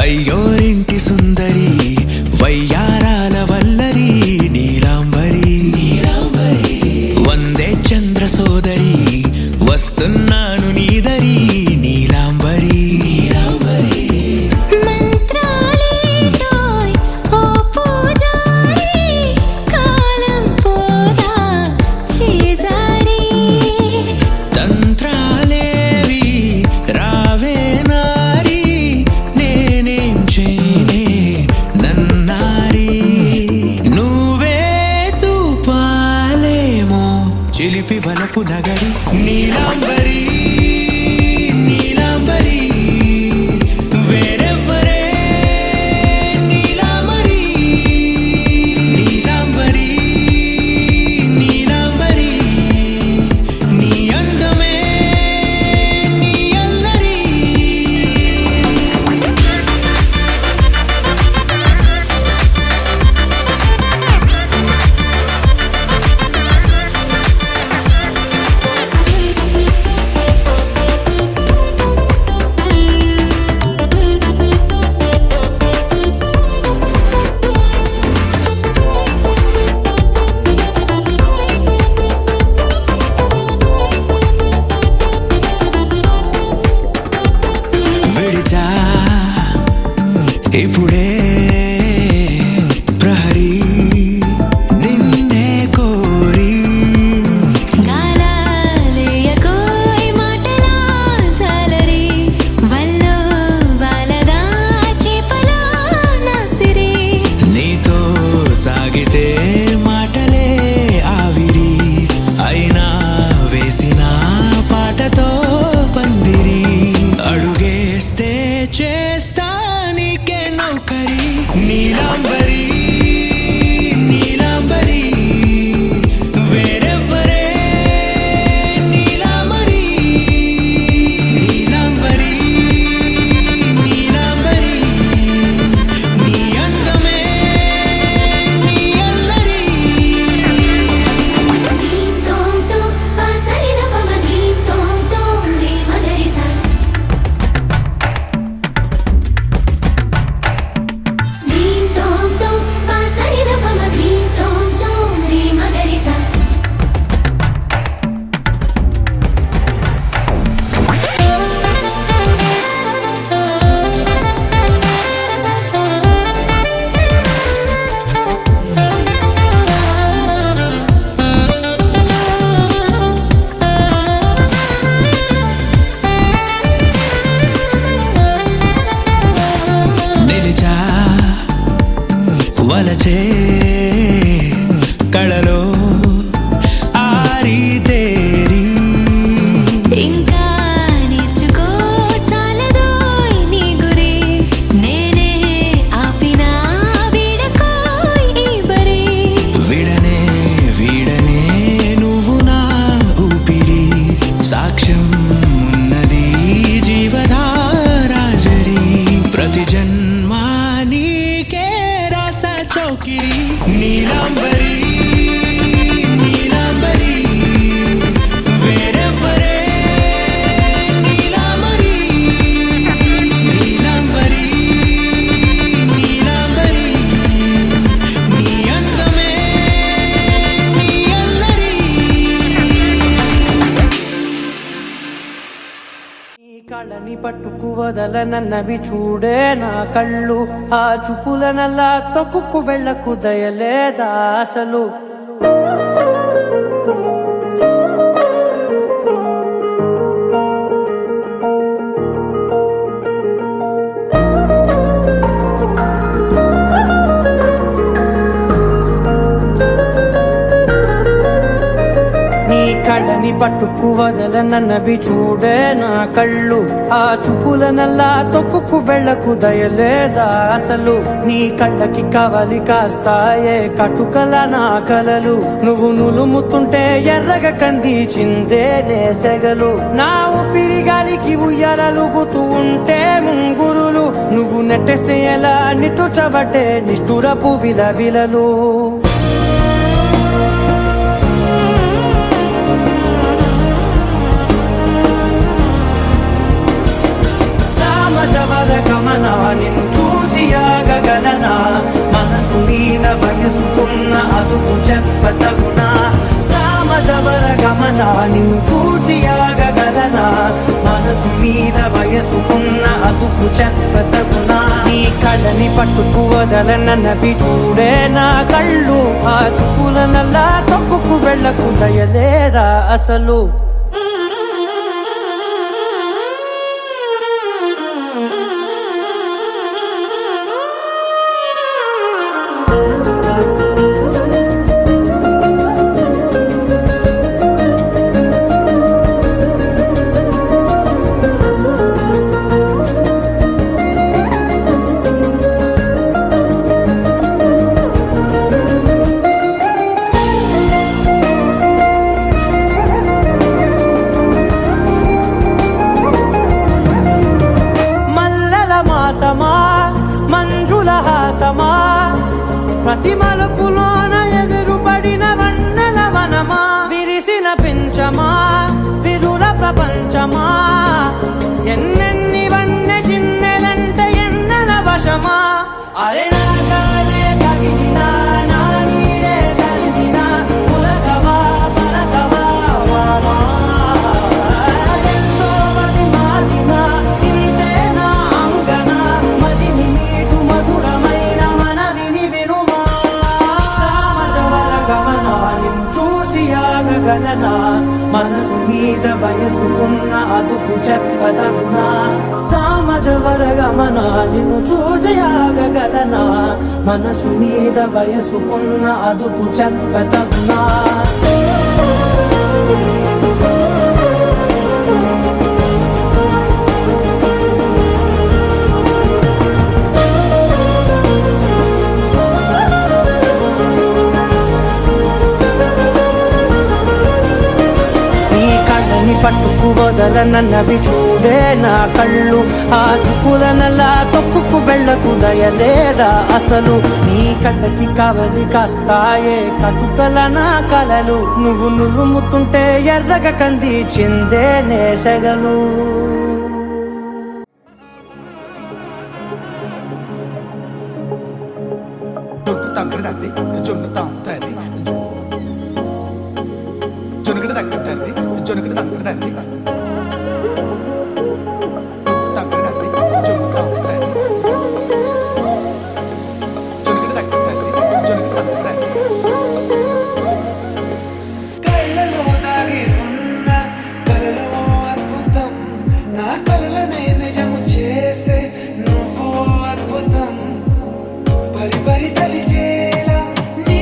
అయ్యోరింటి సుందరి వయ్యారాల వల్లరి నీలాంబరి వందే చంద్ర సోదరి వస్తున్నాను నీదరి నీలాంబరి మెరుపు నగరి నీలాంబరి నీలాంబరి వేరెవ్వరే నీలాంబరి నీలాంబరి నీలాంబరి నీ అందమే నీ అల్లరి విడిచా ఇప్పుడే ప్రహరీ నిన్నే కోరి గాలాలేయకోయ్ మాటలా జాలరి వల్లో వాలదా చేపలా నాసిరి నీతో సాగితే మాటలే ఆవిరి అయినా వేసిన పాటతో పందిరి అడుగేస్తే చేస్తా నీకే నౌకరి నీలాంబరి నీలాంబరి వేరెవ్వరే నీలాంబరి నీలాంబరి నీలాంబరి నీ అందమే నీ అల్లరి ధీం తోం తోం పసరిద పమ ధీం తోం తోం రే మగరిసా ధీం తోం తోం పసరిద పమ ధీం తోం తోం రే మగరిసా నిలిచా వలచే కళలో ఆరి తేరి ఇంకా నేర్చుకో చాలదోయ్ నీ గురి నేనే ఆపినా వీడకోయ్ ఈ బరి విడనే వీడనే నువ్వు నా ఊపిరి సాక్ష్యం ఉన్నది జీవధారాజరి ప్రతి జన్మా నీకే రాస చౌకిరి నీలాంబరి నీలాంబరి వేరెవ్వరే నీలాంబరి నీలాంబరి నీలాంబరి నీ అందమే నీ అల్లరి నీ కళ్ళని పట్టుకు వదలనన్నవి చూడే నా కళ్ళు ఆ చూపులనల్లా తొక్కుకు వెళ్ళకు దయలేదా అసలు నీ కళ్ళని పట్టుకు వదలనన్నవి చూడే నా కళ్ళు ఆ చూపులనల్లా తొక్కుకు వెళ్ళకు దయలేదా అసలు నీ కళ్ళకి కవలి కాస్తాయే కటుకల నా కలలు నువ్వు నులుముతుంటే ఎర్రగ కంది చిందే నేసెగలు నా ఊపిరి గాలికి ఉయ్యాలలుగుతూ ఉంటే ముంగురులు నువ్వు నెట్టేస్తే ఎలా నిట్టుచబట్టే నిష్ఠురపు విలవిలలు సామజవర గమన నిన్ను చూసి ఆగగలనా మనసు మీద వయసుకున్న అదుపు చెప్పతగునా సామజవర గమన నిన్ను చూసి ఆగగలనా మనసు మీద వయసుకున్న అదుపు చెప్పతగునా నీ కళ్ళని పట్టుకు వదలనన్నవి చూడే నా కళ్ళు ఆ చూపులనల్లా తొక్కుకు వెళ్ళకు దయలేదా అసలు చెప్పగలనా మనసు మీద వయసుకున్న అదుపు చెప్పదగునా సామజ వరగమన నిన్ను చూసి ఆగగలనా మనసు మీద వయసుకున్న అదుపు చెప్పదగునా పట్టుకు వదలనన్నవి చూడే నా కళ్ళు ఆ చుకులనలా తొక్కుకు వెళ్ళకు దయలేదా అసలు నీ కళ్ళకి కవలి కాస్తాయే కటుకల నా కలలు నువ్వు నులుముతుంటే ఎర్రగ కంది చిందే నేసగలు పరి పరి తలిచేలా నీ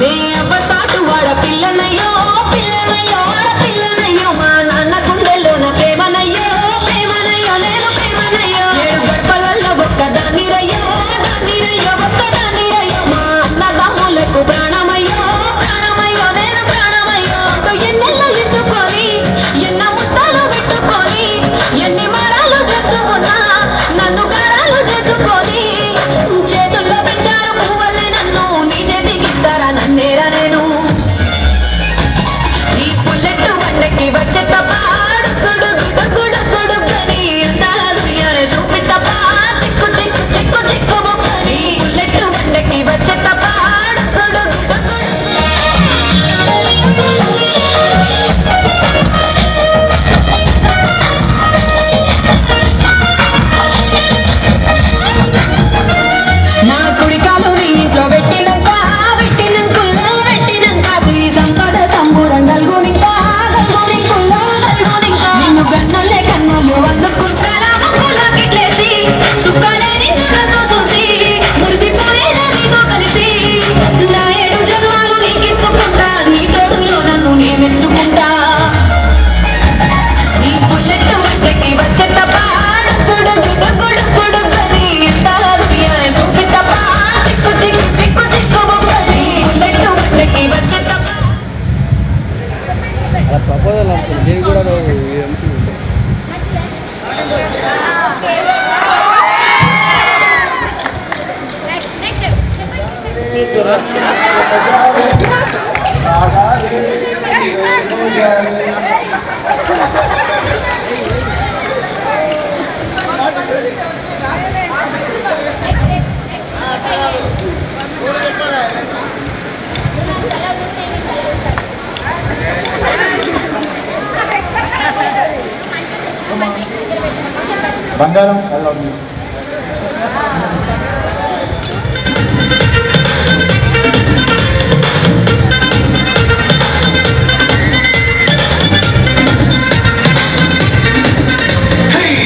మే అవ్వసాటు వాడ పిల్లనయ్యో పిల్లనయ్యో వాడ పిల్లనయ్యో మా నాన్న గుండెల్లోన ప్రేమనయ్యో ప్రేమనయ్యో నేను ప్రేమనయ్యో ఏడు గడపలలో ఒక్కదానిరయ్యో దానిరయ్యో ఒక్కదానిరయ్యో మా అన్నదమ్ములకు ప్రాణమయ్యో ప్రాణమయ్యో నేను ప్రాణమయ్యో ఎన్నెల్లో ఎత్తుకొని ఎన్న ముద్దలు పెట్టుకొని ఎన్ని మారాలు చేసుకున్నా నన్ను గారాలు చేసుకొని చేతుల్లో పెంచారు పువ్వులే నన్ను నీ చేతికిస్తారా నన్నేరా నేను ఈ బుల్లెట్ బండకి వచ్చే తప్ప గుడుగుడుగుడుగుడుగని అందాల దునియానే చూపి తప్ప చిక్కు చిక్కు చిక్కు చిక్కు బొక్కని బుల్లెట్ బండకి వచ్చే తప్ప నా కుడికాలు నీ ఇంట్లో పెట్టినంక పెట్టినంకుల్లో పెట్టినంక సిరి సంపద సంబూరం గల్గునింక గల్గునింకుల్లో గల్గునింక నిన్ను గన్నోలే కన్నులు అనుకుంటారా ముక్కులో గిట్లేసి సుఖాలేని నన్ను చూసి మురిసిపోయేదా నీతో కలిసి నా ఏడు జన్మాలు నీకిచ్చుకుంటా నీ తోడులో నన్ను నే మెచ్చుకుంటా ఈ బుల్లెట్ వంటకి వచ్చే తప్ప గుడుగుడుగుడుగుడుగని అందాల దునియానే చూపి తప్ప చిక్కు చిక్కు చిక్కు చిక్కు బొక్కని బుల్లెట్ వంటకి వచ్చే తప్ప ప్రపోజల్ అనుకుంది నేను కూడా బంగారం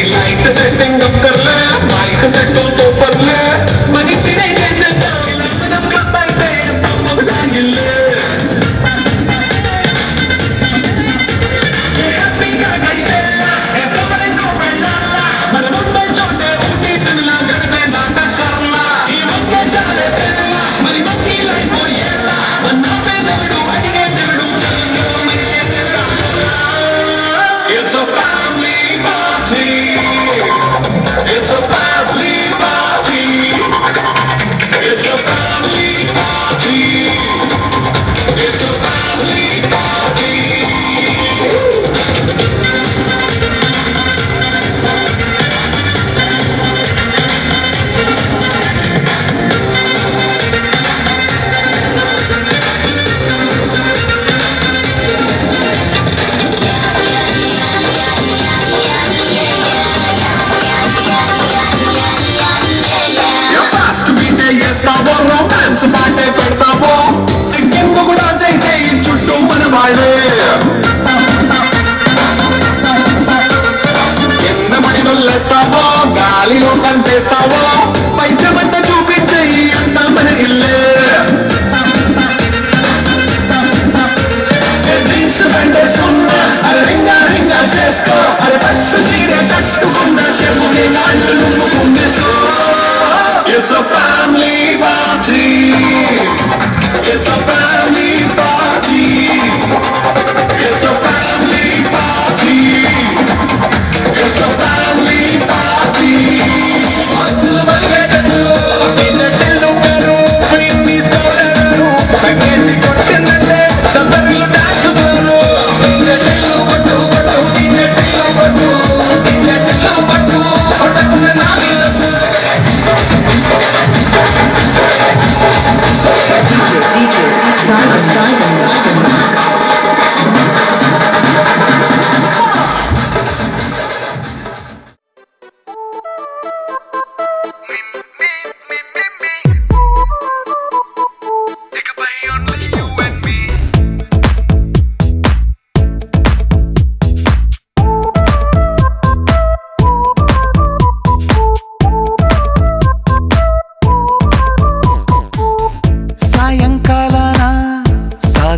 लाइट सेटिंग अप कर ले माइक सेट तो पर ले मनी तेरे जैसे डायलॉग में कब बैठे हम बताइए ले हैप्पी का गई बेला ऐसा करे नो बेला मन मुंबई छोटे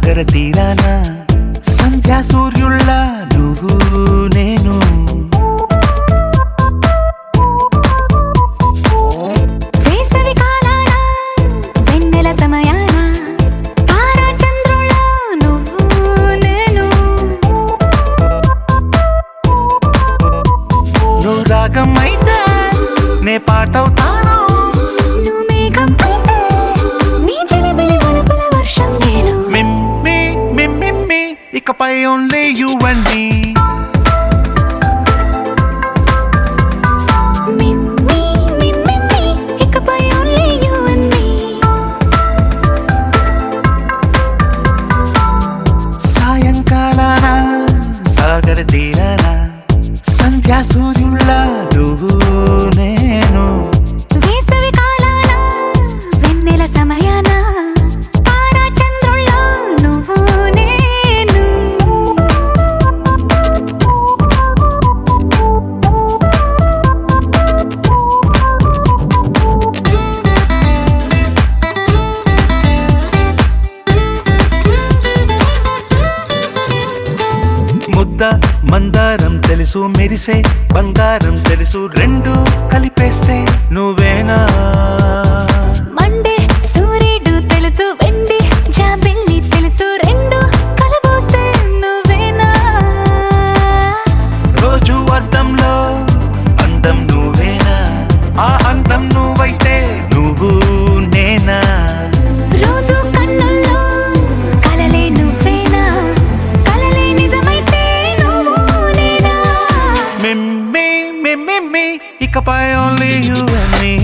సాగర తీరాన సంధ్యా సూర్యుళ్ళ నువ్వు నేను వేసవి కాలాన వెన్నెల సమయాన తారా చంద్రుల నువ్వు నేను నువ్వు రాగం అయితే నే పాటవుతాను నువ్వు మేఘం అయితే నీ చిలిపిలి వలపుల వర్షం నేను మిమ్మి మిమ్మి ఇకపై ఓన్లీ యు అండ్ మీ మిమ్మి మిమ్మి ఇకపై ఓన్లీ యు అండ్ మీ సాయంకాలాన సాగర తీరాన సంధ్యా సూర్యుళ్ళ నువ్వు నేను వేసవి కాలాన వెన్నెల సమయాన తారా చంద్రుల నువ్వు నేను ముద్ద మందారం తెలుసు మెరిసే బంగారం తెలుసు రెండు కలిపేస్తే నువ్వేనా మండే సూర్యుడు తెలుసు వెండి జాబిల్లి తెలుసు రెండు కలబోస్తే నువ్వేనా రోజు అద్దంలో అందం నువ్వేనా ఆ అందం నువ్వైతే నువ్వు నేనా రోజు కన్నుల్లో కలలే నువ్వేనా కలలే నిజమైతే నువ్వు నేనా మిమ్మి మిమ్మి ఇకపై ఓన్లీ యు అండ్ మీ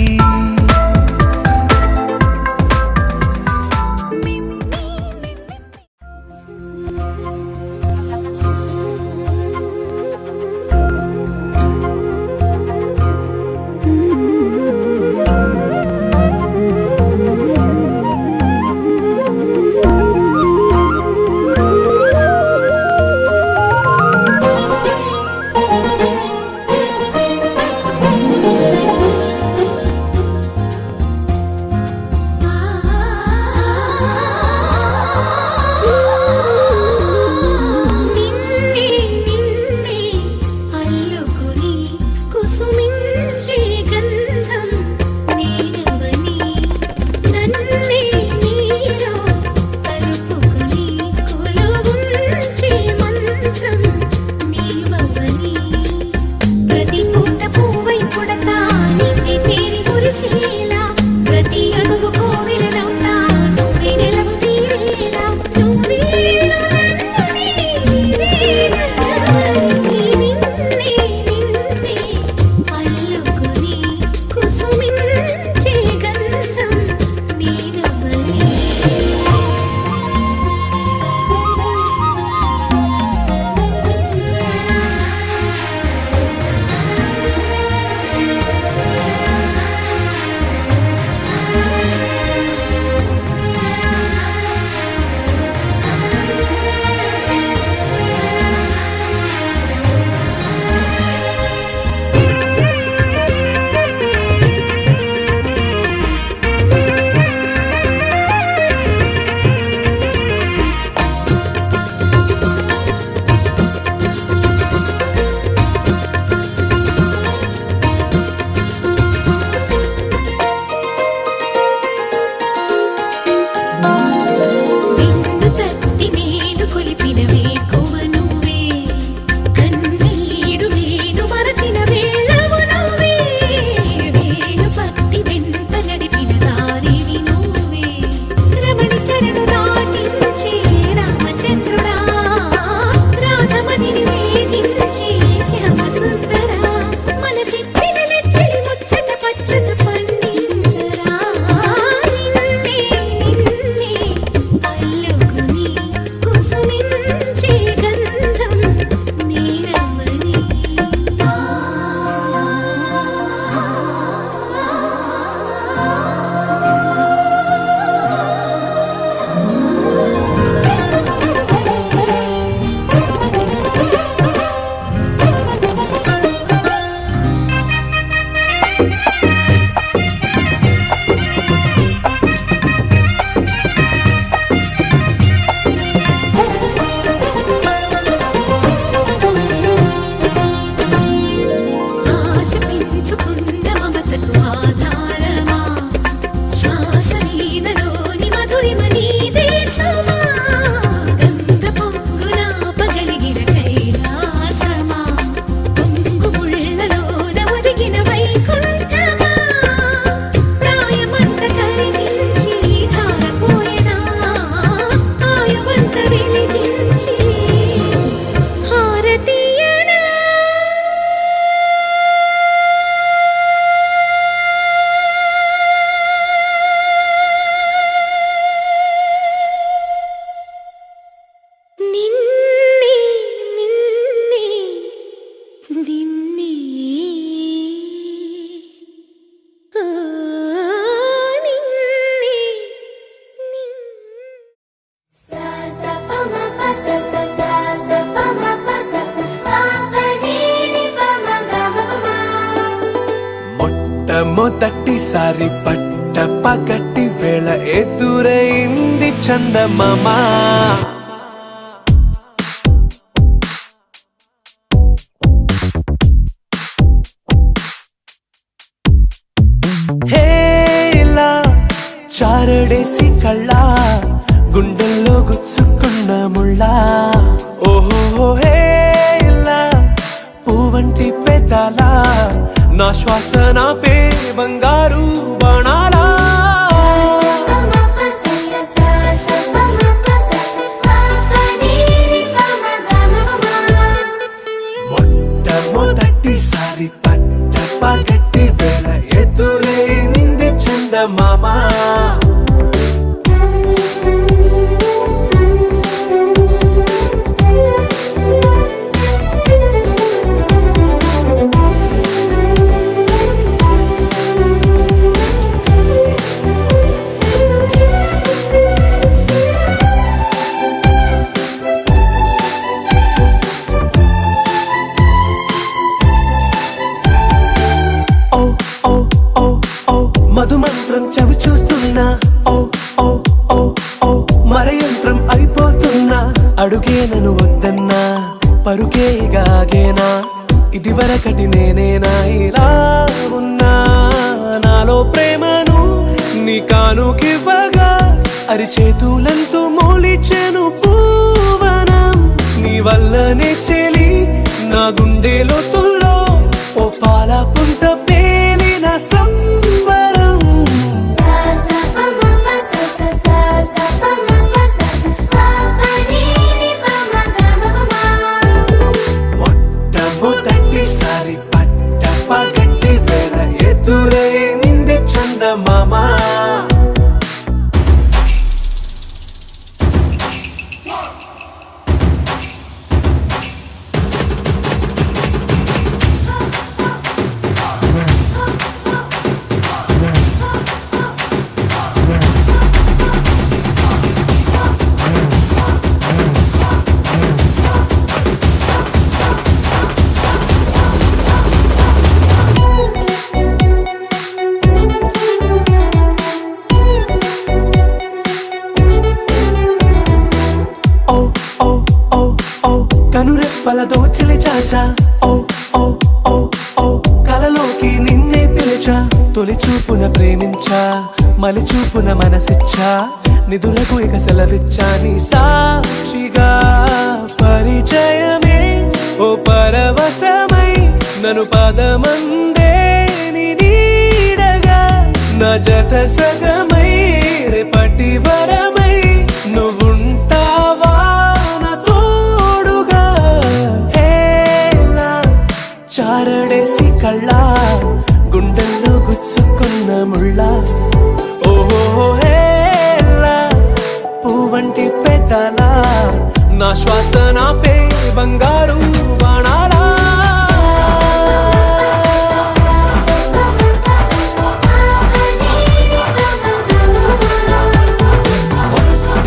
మొదటిసారి పట్ట పగటి వేళ ఎదురైంది చందమామ హేలా చారడేసి కళ్ళ గుండెల్లో గుచ్చుకున్న ముళ్ళ ఓహో హేలా పువ్వంటి పెదాల నా శ్వాస నా పే బంగారు బాణాలా మొట్టమొదటిసారి పట్ట పగటి వేళ ఎదురైంది చందమామ మధుమంత్రం చవి చూస్తున్నా ఓ ఓ ఓ ఓ మరయంత్రం అయిపోతున్నా అడుగే నన్ను వద్దన్నా పరుగే గాగేనా ఇదివరకటి నేనేనా ఇలా ఉన్నా నాలో ప్రేమను నీ కానుకివ్వగా అరిచేతులంతో మోలిచెను పూవనం నీ వల్లనే చెలి నా గుండె లోతుల్లో ఓ పాల పుంత పేలిన సంబరం మొట్టమొదటిసారి పట్ట పగటి వేళ ఎదురైంది చందమామ కనురెప్పల దోచలి చాచా ఓ ఓ ఓ ఓ కలలోకి నిన్నే పిలిచా తొలి చూపున ప్రేమించా మలి చూపున మనసిచ్చా నిధులకు ఇక సెలవిచ్చా నీ సాక్షిగా పరిచయమే ఓ పరవశమై నన్ను పదమందే నీ నీడగా నా జత సగమై రేపటి వరమై నువ్వుంటావా చారడేసి కళ్ళ గుండెల్లో గుచ్చుకున్న ముళ్ళ ఓహో హేలా పువ్వంటి పెదాల నా శ్వాస నా పే బంగారు బాణాలా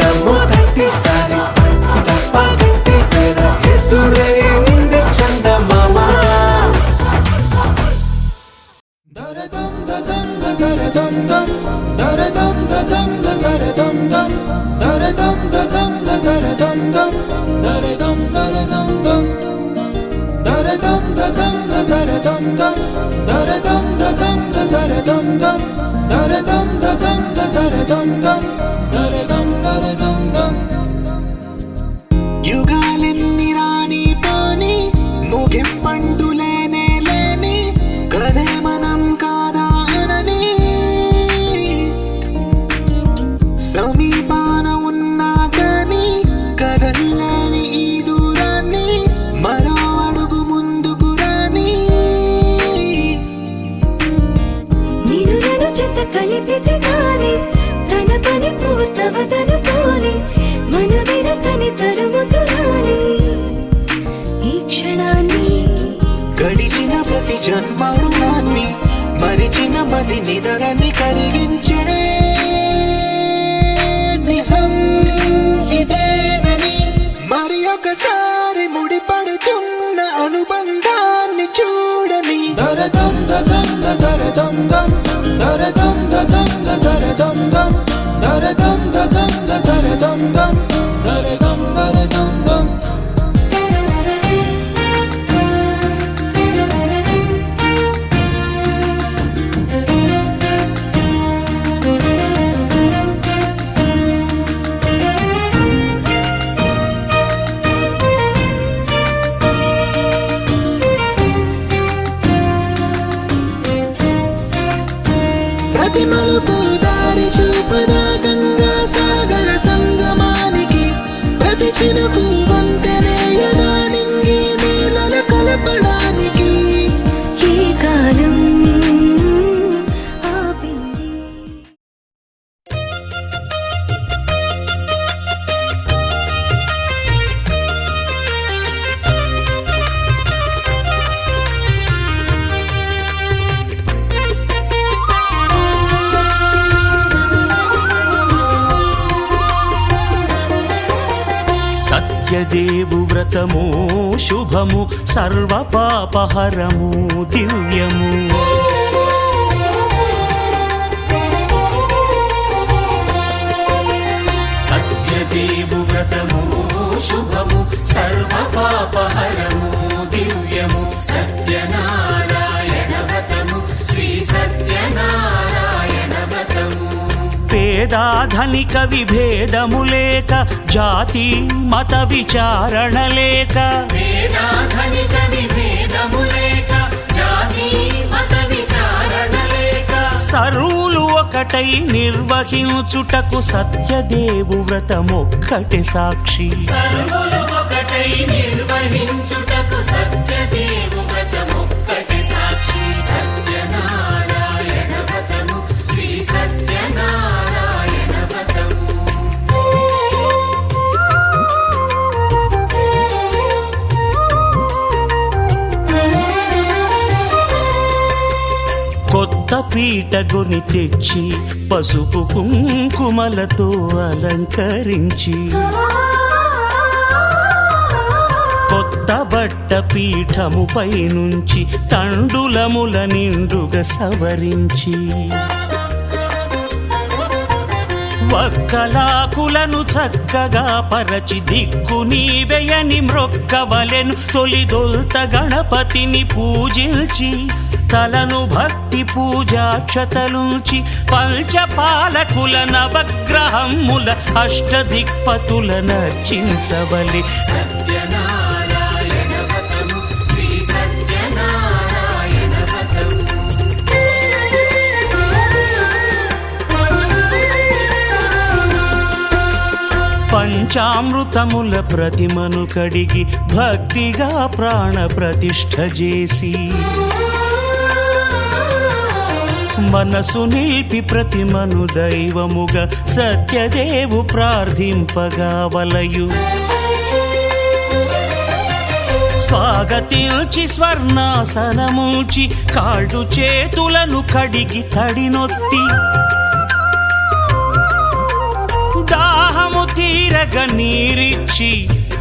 మొట్టమొదటిసారి పట్ట పగటి వేళ ఎదురైంది చందమామ యుగాలెన్ని రాని పోని ముగింపండు లేనే లేని కదే మనం కాదా అనని సమీపాన ఉన్నా కానీ కదల్లేని ఈ దూరాన్ని మరో అడుగు ముందుకు రాని నేను నన్ను చెత్త కలిపితే గాని తన పని పూర్తవదనుకోని మన వెనకని తరుముతురాని ఈ క్షణాన్ని గడిచిన ప్రతి జన్మరుణాన్ని మరిచిన మది నిదరని కరిగించే నిజం ఇదేనని మరి ఒకసారి ముడిపడుతున్న అనుబంధాన్ని చూడని దరదం దదం దరదం దం దరదం దదం దరదం దం దరదం దదం దరదం దం దరదం దరదం దం. ప్రతి మలుపు దారి చూపరా గంగా సాగర సంగమానికి, ప్రతి చినుకు వంతెనేయదా నింగి నీళ్ళ కలపడానికి. ఈ కాలం ఆపింది. సత్యదేవు వ్రతము శుభము సర్వ పాపహరము దివ్యము. సత్యదేవు వ్రతము శుభము సర్వ పాపహరము దివ్యము. సత్యనారాయణ వ్రతము శ్రీ సత్యనారాయణ వ్రతము. పేదాధనిక విభేదము లేక, జాతి మత విచారణ లేక, వేదాధనిక విభేదము లేక, జాతి మత విచారణ లేక, సర్వులు ఒకటై నిర్వహించుటకు సత్యదేవు వ్రతమొక్కటి సాక్షి. సర్వులు ఒకటై నిర్వహించుటకు సత్యదేవు వ్రతమొక్కటి సాక్షి. సత్యనారాయణ వ్రతము శ్రీ సత్యనారాయణ వ్రతము. కొత్త పీటగొని తెచ్చి పసుపు కుంకుమలతో అలంకరించి, కొత్త బట్ట పీఠముపై నుంచి తండులముల నిండుగా సవరించి, వక్కలాకులను చక్కగా పరచి దిక్కు నీవెయని మ్రొక్కవలెను. తొలిదొల్త గణపతిని పూజించి తలను భక్తి పూజాక్షతలుంచి, పంచపాలకుల నవగ్రహముల అష్టదిక్పతుల నర్చించవలె. సత్యనారాయణ వ్రతము శ్రీ సత్యనారాయణ వ్రతము. పంచామృతముల ప్రతిమను కడిగి భక్తిగా ప్రాణ ప్రతిష్ఠ చేసి, మనసు నిలిపి ప్రతిమను దైవముగా సత్యదేవు ప్రార్థింపగా వలయు. స్వాగతించి స్వర్ణాసనముంచి కాళ్ళు చేతులను కడిగి తడినొత్తి, దాహము తీరగ నీరిచ్చి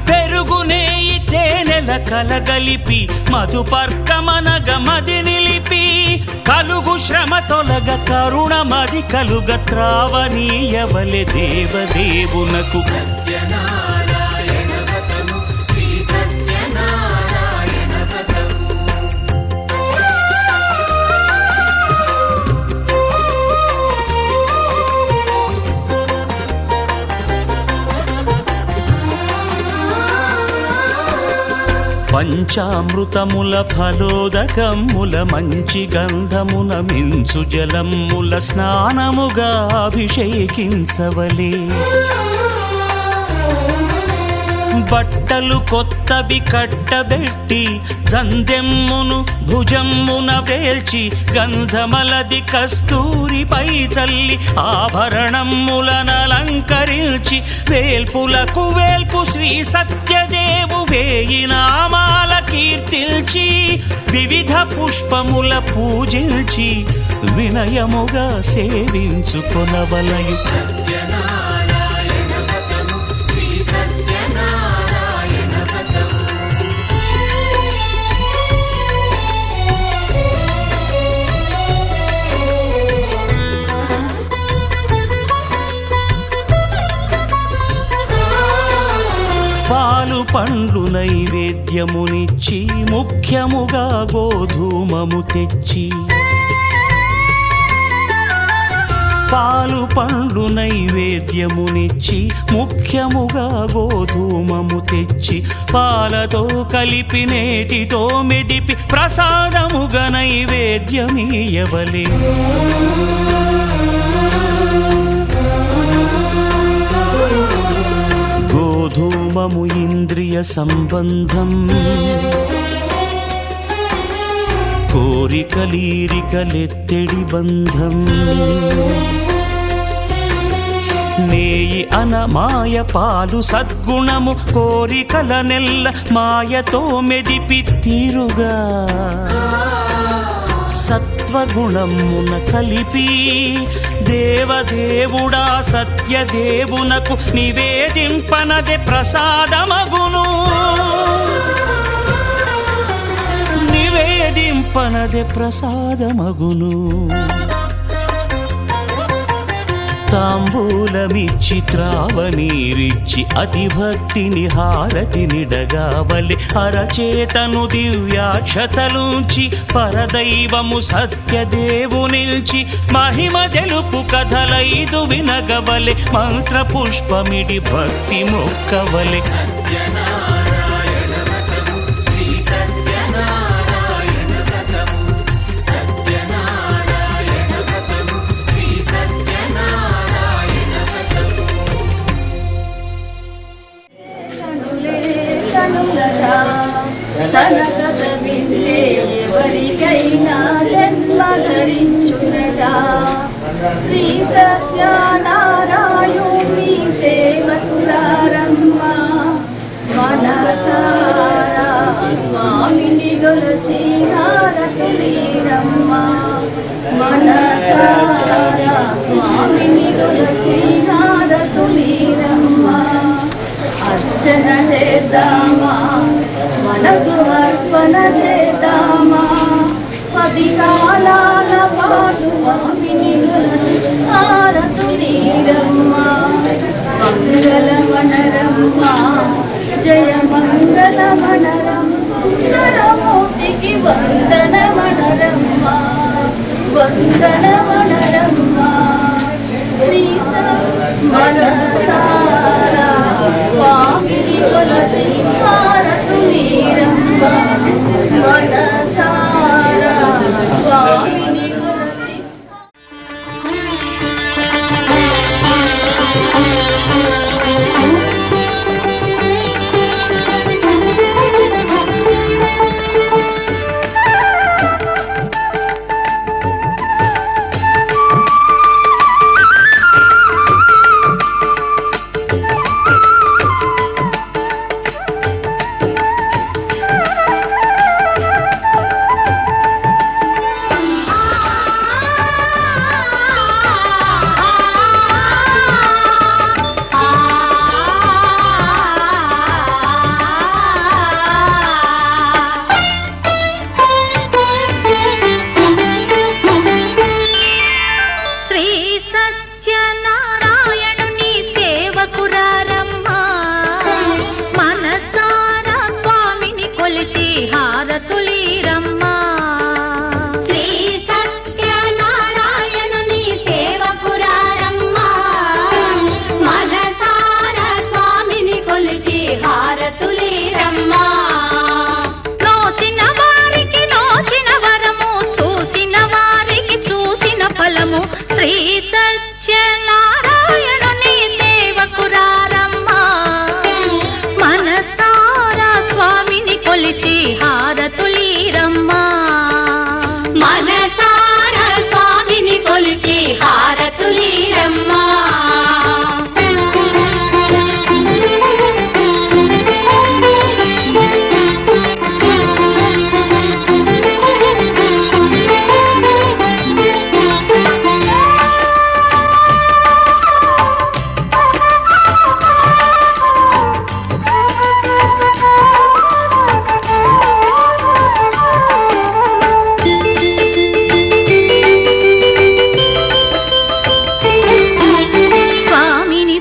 పెరుగు నెయ్యి తేనెల కలగలిపి, మధుపర్కమనగ మది నిలిపి, కలుగు శ్రమ తొలగ కరుణ మది కలుగ త్రావనీయవలె దేవదేవునకు. సత్యనారాయణ వ్రతము శ్రీ సత్యనారాయణ వ్రతము. పంచామృతముల ఫలోదకముల మంచి గంధమున మించు జలముల స్నానముగా అభిషేకించవలే. బట్టలు కొత్తవి కట్టబెట్టి జందెమ్మును భుజమ్మున వేల్చి, గంధమలది కస్తూరిపై చల్లి ఆభరణములనలంకరించి, వేల్పులకు వేల్పు శ్రీ సత్యదేవు వేయి నామాల కీర్తిల్చి, వివిధ పుష్పముల పూజించి వినయముగా సేవించుకొనవలయు. సత్యనారాయణ వ్రతము శ్రీ సత్యనారాయణ వ్రతము. పాలు పండ్లు నైవేద్యమునిచ్చి ముఖ్యముగా గోధూమము తెచ్చి పాలు పండ్లు నైవేద్యమునిచ్చి ముఖ్యముగా గోధూమము తెచ్చి పాలతో కలిపి నేతితో మెదిపి ప్రసాదముగా నైవేద్యమీయవలే గోధూమము ఇంద్రియ సంబంధం కోరికలీరికలెత్తెడి బంధం నేయి అనమాయ పాలు సద్గుణము కోరికల నెల్ల మాయతో మెదిపి తీరుగా సత్వగుణమున కలిపి దేవదేవుడా సత్యదేవునకు నివేదింపనదే ప్రసాదమగును నివేదింపనదే ప్రసాదమగును తాంబూలమిచ్చి త్రావనీరిచ్చి అతిభక్తిని హారతినిడగావలి అరచేతను దివ్యాక్షతలుంచి పరదైవము సత్యదేవునిల్చి మహిమ తెలుపు కథలైదు వినగవలె మంత్ర పుష్పమిడి భక్తి మొక్కవలె సత్యనారాయణ వ్రతము శ్రీ సత్యనారాయణ వ్రతము సత్యనారాయణ వ్రతము శ్రీ సత్యనారాయణ వ్రతము తన కథ వింటే ఎవరికైనా జన్మ ధరించునట శ్రీ సత్యనారాయణుని సేవకులారమ్మ మనసారా స్వామిని గొలచి హారతులీరమ్మ మనసారా స్వామిని గొలచి హారతులీరమ్మ అర్చన చేద్దామా మనసు అర్పణ చేద్దామా 10 కాలాల పాటు స్వామిని గొలచి హారతులీరమ్మ మంగళమణరమ్మ జయ మంగళమణరం సుందరమూర్తికి వందనమణరమ్మ వందనమణరమ్మ శ్రీ మనసారా స్వామిని కొలచి హారతులీరమ్మ మనసారా స్వామిని కొలచి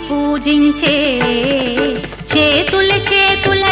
పూజించే చేతుల చేతుల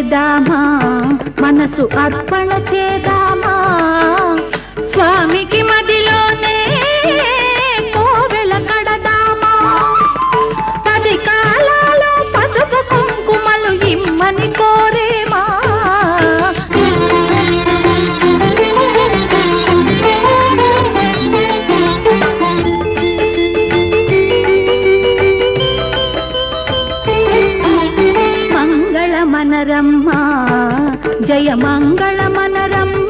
చేదామా మనసు అర్పణ చేదామా స్వామికి మదిలోనే కోవెల కడదామా 10 కాలాలో పసుపు కుంకుమలు ఇమ్మని కోరేమా మంగళ మనరమ్మ జయ మంగళ మనరమ్మ